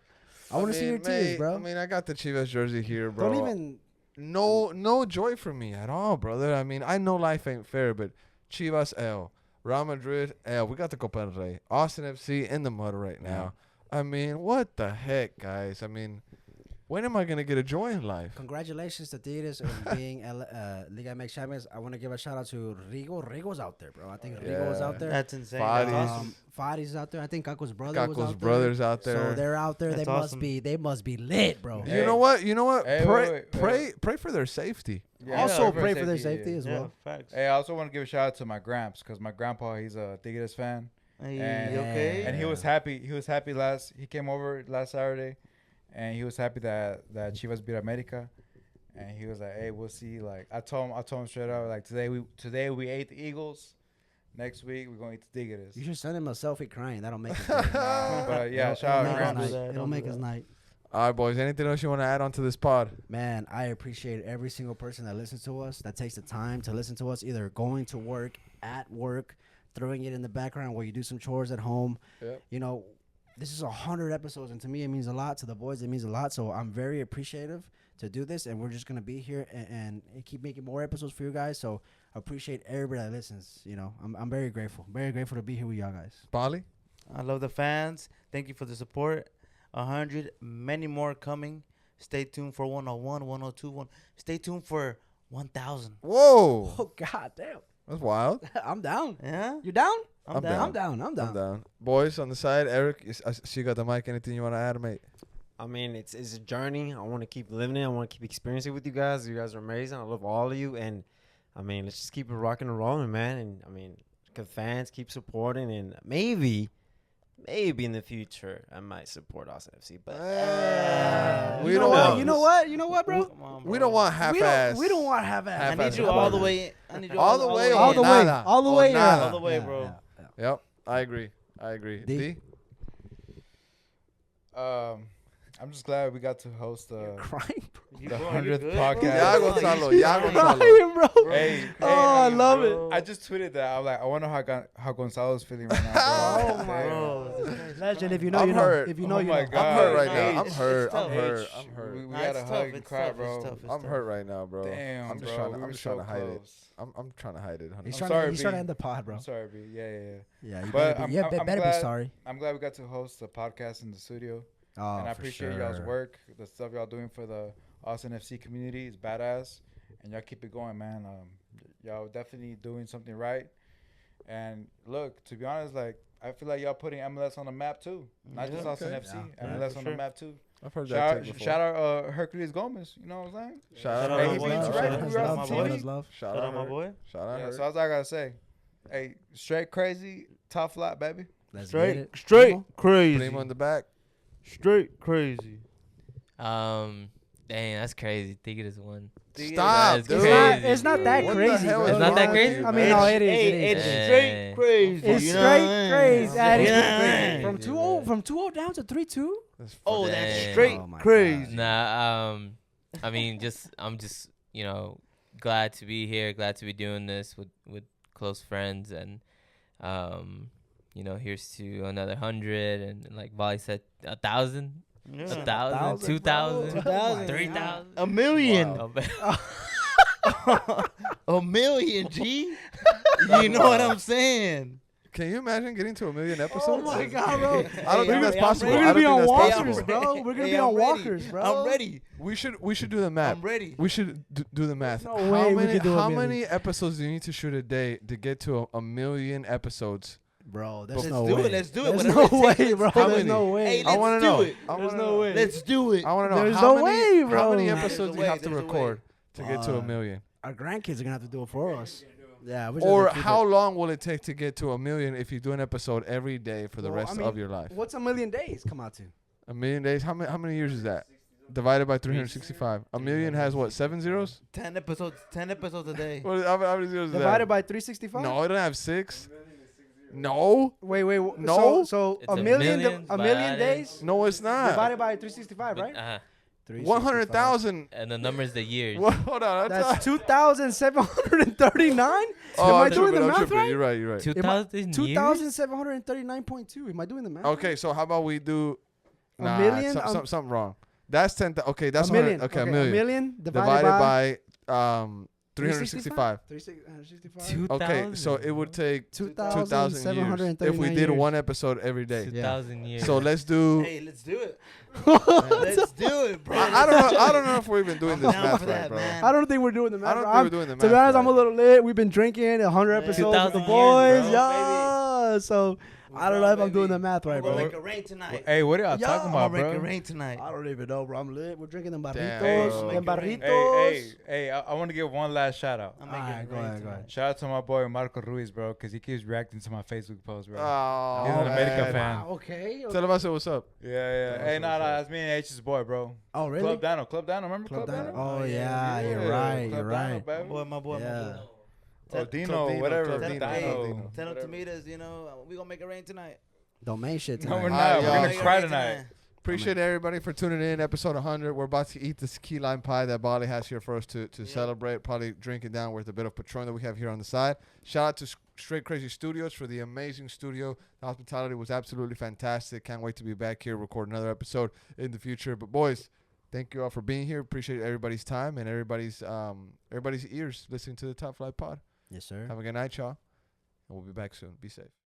I want to see your tears, mate, bro. I mean, I got the Chivas jersey here, bro. Don't even. No joy for me at all, brother. I mean, I know life ain't fair, but Chivas L, Real Madrid L. We got the Copa del Rey, AustinFC in the mud right now. I mean, what the heck, guys? I mean, when am I gonna get a joy in life? Congratulations to Tigres on being Liga MX champions. I want to give a shout out to Rigo. Rigo's out there, bro. I think Rigo was out there. That's insane. Fadi's. That's awesome. Fadi's out there. I think Kako's brother was Kako's out brothers out there. there. So they're out there. That's They awesome. must be lit, bro. You know what? You know what? Hey, Pray for their safety. Also pray for their safety as Yeah, well. facts. Hey, I also want to give a shout out to my gramps because my grandpa, he's a Tigres fan. Hey, And- you okay? And he was happy. He was happy he came over last Saturday, and he was happy that Chivas beat America, and he was like, "Hey, we'll see." Like I told him straight up, like today we ate the Eagles, next week we're going to eat the Tigres. You should send him a selfie crying. That'll make his night. But yeah, It'll shout make out his Gramps. night. that, It'll don't make do his that. night. All right, boys. Anything else you want to add on to this pod? Man, I appreciate every single person that listens to us, that takes the time to listen to us, either going to work, at work, throwing it in the background while you do some chores at home. Yep. You know, this is 100 episodes, and to me, it means a lot. To the boys, it means a lot. So I'm very appreciative to do this, and we're just going to be here and keep making more episodes for you guys. So I appreciate everybody that listens. You know, I'm very grateful to be here with y'all guys. Bali? I love the fans. Thank you for the support. 100, many more coming. Stay tuned for 101, 102, Stay tuned for 1,000. Whoa. Oh, God damn. That's wild. I'm down. Yeah? You down? I'm I'm down. down. I'm down. Boys, on the side, Eric, I see you got the mic. Anything you want to add, mate? I mean, it's a journey. I want to keep living it. I want to keep experiencing it with you guys. You guys are amazing. I love all of you. And, I mean, let's just keep it rocking and rolling, man. And, I mean, fans keep supporting. And maybe in the future, I might support AustinFC. But We You don't know what? want. You know what, bro? Come on, We bro. don't want half-ass. We don't want half-ass. I half-ass need you support. all the way. I need you All the way all or the way. nada? All the Or way. nada? All the way, bro. Yep, I agree. D? D? I'm just glad we got to host Crying, You the bro, you 100th good, podcast. bro? Ya, Gonzalo. Ya, bro. Gonzalo. Crying, bro. Hey, Oh, I love it. Bro. I just tweeted that. I'm like, I wonder how Gonzalo's feeling right now. Oh, Bro. my Damn. Bro, this guy's Legend, if you fine. know, I'm you know. hurt. If you know, Oh you my know. God. I'm hurt right Age, now. I'm it's hurt. tough. I'm hurt. Age. I'm hurt. We Nah, gotta it's hug tough. and It's cry, tough. bro. It's tough. It's I'm tough. hurt right now, bro. Damn, I'm just bro. trying to. We I'm were just trying so to hide it. close. I'm trying to hide it. honey. He's I'm trying sorry, to B. end the pod, bro. I'm sorry, B. Yeah. Yeah, you But better be, I'm better be glad- sorry. I'm glad we got to host the podcast in the studio. Oh, And I for appreciate sure. y'all's work. The stuff y'all doing for the Austin FC community is badass. And y'all keep it going, man. Y'all definitely doing something right. And look, to be honest, like, I feel like y'all putting MLS on the map too. Not just Yeah. Austin Okay. FC. Yeah. MLS for on sure. the map too. I've heard that Shout take before. shout out Hercules Gomez. You know what I'm saying? Shout Shout out. out Hey, my he boy. beats Shout right. out We my were on boy. TV. Love. Shout Shout out out my her. boy. Shout out Yeah, her. so that's all I gotta say. Hey, straight crazy, top flat, baby. Let's get it. Straight Primo? crazy. Primo in the back. Straight crazy. Dang, that's crazy. Tigres won. Stop, That's dude. crazy. It's not that What the crazy. hell bro. is It's not that wrong crazy? with I you, mean, man? no, it is. Hey, It is. it's Yeah. straight crazy. It's you know straight what I mean? crazy. That is Yeah. crazy. From 2-0, from 2-0 down to 3-2. That's Oh, fucking- that's Dang. straight Oh my crazy. Nah, I mean, I'm just, glad to be here, glad to be doing this with close friends, and, here's to another 100, and like Volley said, 1,000, Yeah. 1,000, 2,000, 2,000. 3,000. A million. Wow. A million, G. You know what I'm saying? Can you imagine getting to 1 million Oh episodes? my God, bro. I don't think that's possible. We're I gonna don't be on think that's walkers, possible. bro. We're gonna Hey, be I'm on ready. walkers, bro. I'm ready. We should do the math. I'm ready. We should do the math. No way we could do a how million. many episodes do you need to shoot a day to get to a million episodes? Bro, there's Let's no do way. it. Let's do it. There's Whatever no it takes, way, bro. let's do There's it. no way. Hey, I want let's to do know. it. I There's wanna no know. way. Let's do it. I want to know There's how no many way, bro. how many There's a episodes do you way, have to there's a record to get to a Uh, million? Our grandkids are gonna have to do it for us. Yeah. we're just Or gonna keep how it. long will it take to get to a million if you do an episode every day for the Well, rest I mean, of your life? What's a million days come out to? A million days? How many years is that? Divided by 365. A million has what? 7 zeros? 10 episodes a day. How many zeros is that? Divided by 365. No, it don't have 6. No, Wait. No. So It's a a million. million A million divided- days no, it's not. divided by 365, But, right? 100,000. and the number's the years. Well, hold on. That's 2,739. Oh, Am I I'm doing tripping, the I'm math tripping. right? You're right. You're right. 2,000 years? 2,739.2. Am I doing the math? Okay, so how about we do? A Nah, million, something wrong. That's 10. Okay, that's a million. 100. Okay, a A million million divided by 365. 365. Okay, so it would take 2,000 years if we did one episode every day. 2,000 years. So let's do. Hey, let's do it. Let's do it, bro. I don't know if we're even doing this down math for right, that, bro. man. I don't think we're doing the math. I don't bro. think we're doing the math. To be honest, I'm a right. little lit. We've been drinking 100 Yeah. episodes with the 2,000 boys. years, bro, Yeah. So I don't know if I'm doing the math right, We're gonna bro. make it rain tonight. Hey, what are y'all Yeah, talking I'm about, gonna make it bro? rain tonight. I don't even know, bro. I'm lit. We're drinking them Damn, barritos. bro. Them Make it rain. barritos. Hey, I want to give one last shout out. I'm making Alright, it go rain ahead, go tonight. ahead. Shout out to my boy Marco Ruiz, bro, because he keeps reacting to my Facebook post, bro. Oh, He's an America man. fan. Wow, okay. Tell him I said what's up. Yeah. Hey, nah, that's me and H's boy, bro. Oh, really? Club Dano, remember Club Club Dino. Dano? Oh, yeah, Yeah, you're right. Club You're Dano, right. baby. My boy. Yeah. Oh, Club Dino, Dino, whatever. Club Tell Dino, him, Club hey, Dino. tell him Whatever. tomatoes, we gonna make it rain tonight. Don't make shit No, tonight. we're All not. right, We're y'all. gonna Make it cry rain tonight. Appreciate everybody for tuning in. Episode 100. We're about to eat this key lime pie that Bali has here for us to celebrate. Probably drinking down with a bit of Patron that we have here on the side. Shout out to Straight Crazy Studios for the amazing studio. The hospitality was absolutely fantastic. Can't wait to be back here, record another episode in the future. But boys, thank you all for being here. Appreciate everybody's time and everybody's ears listening to the Top Flight Pod. Yes, sir. Have a good night, y'all. And we'll be back soon. Be safe.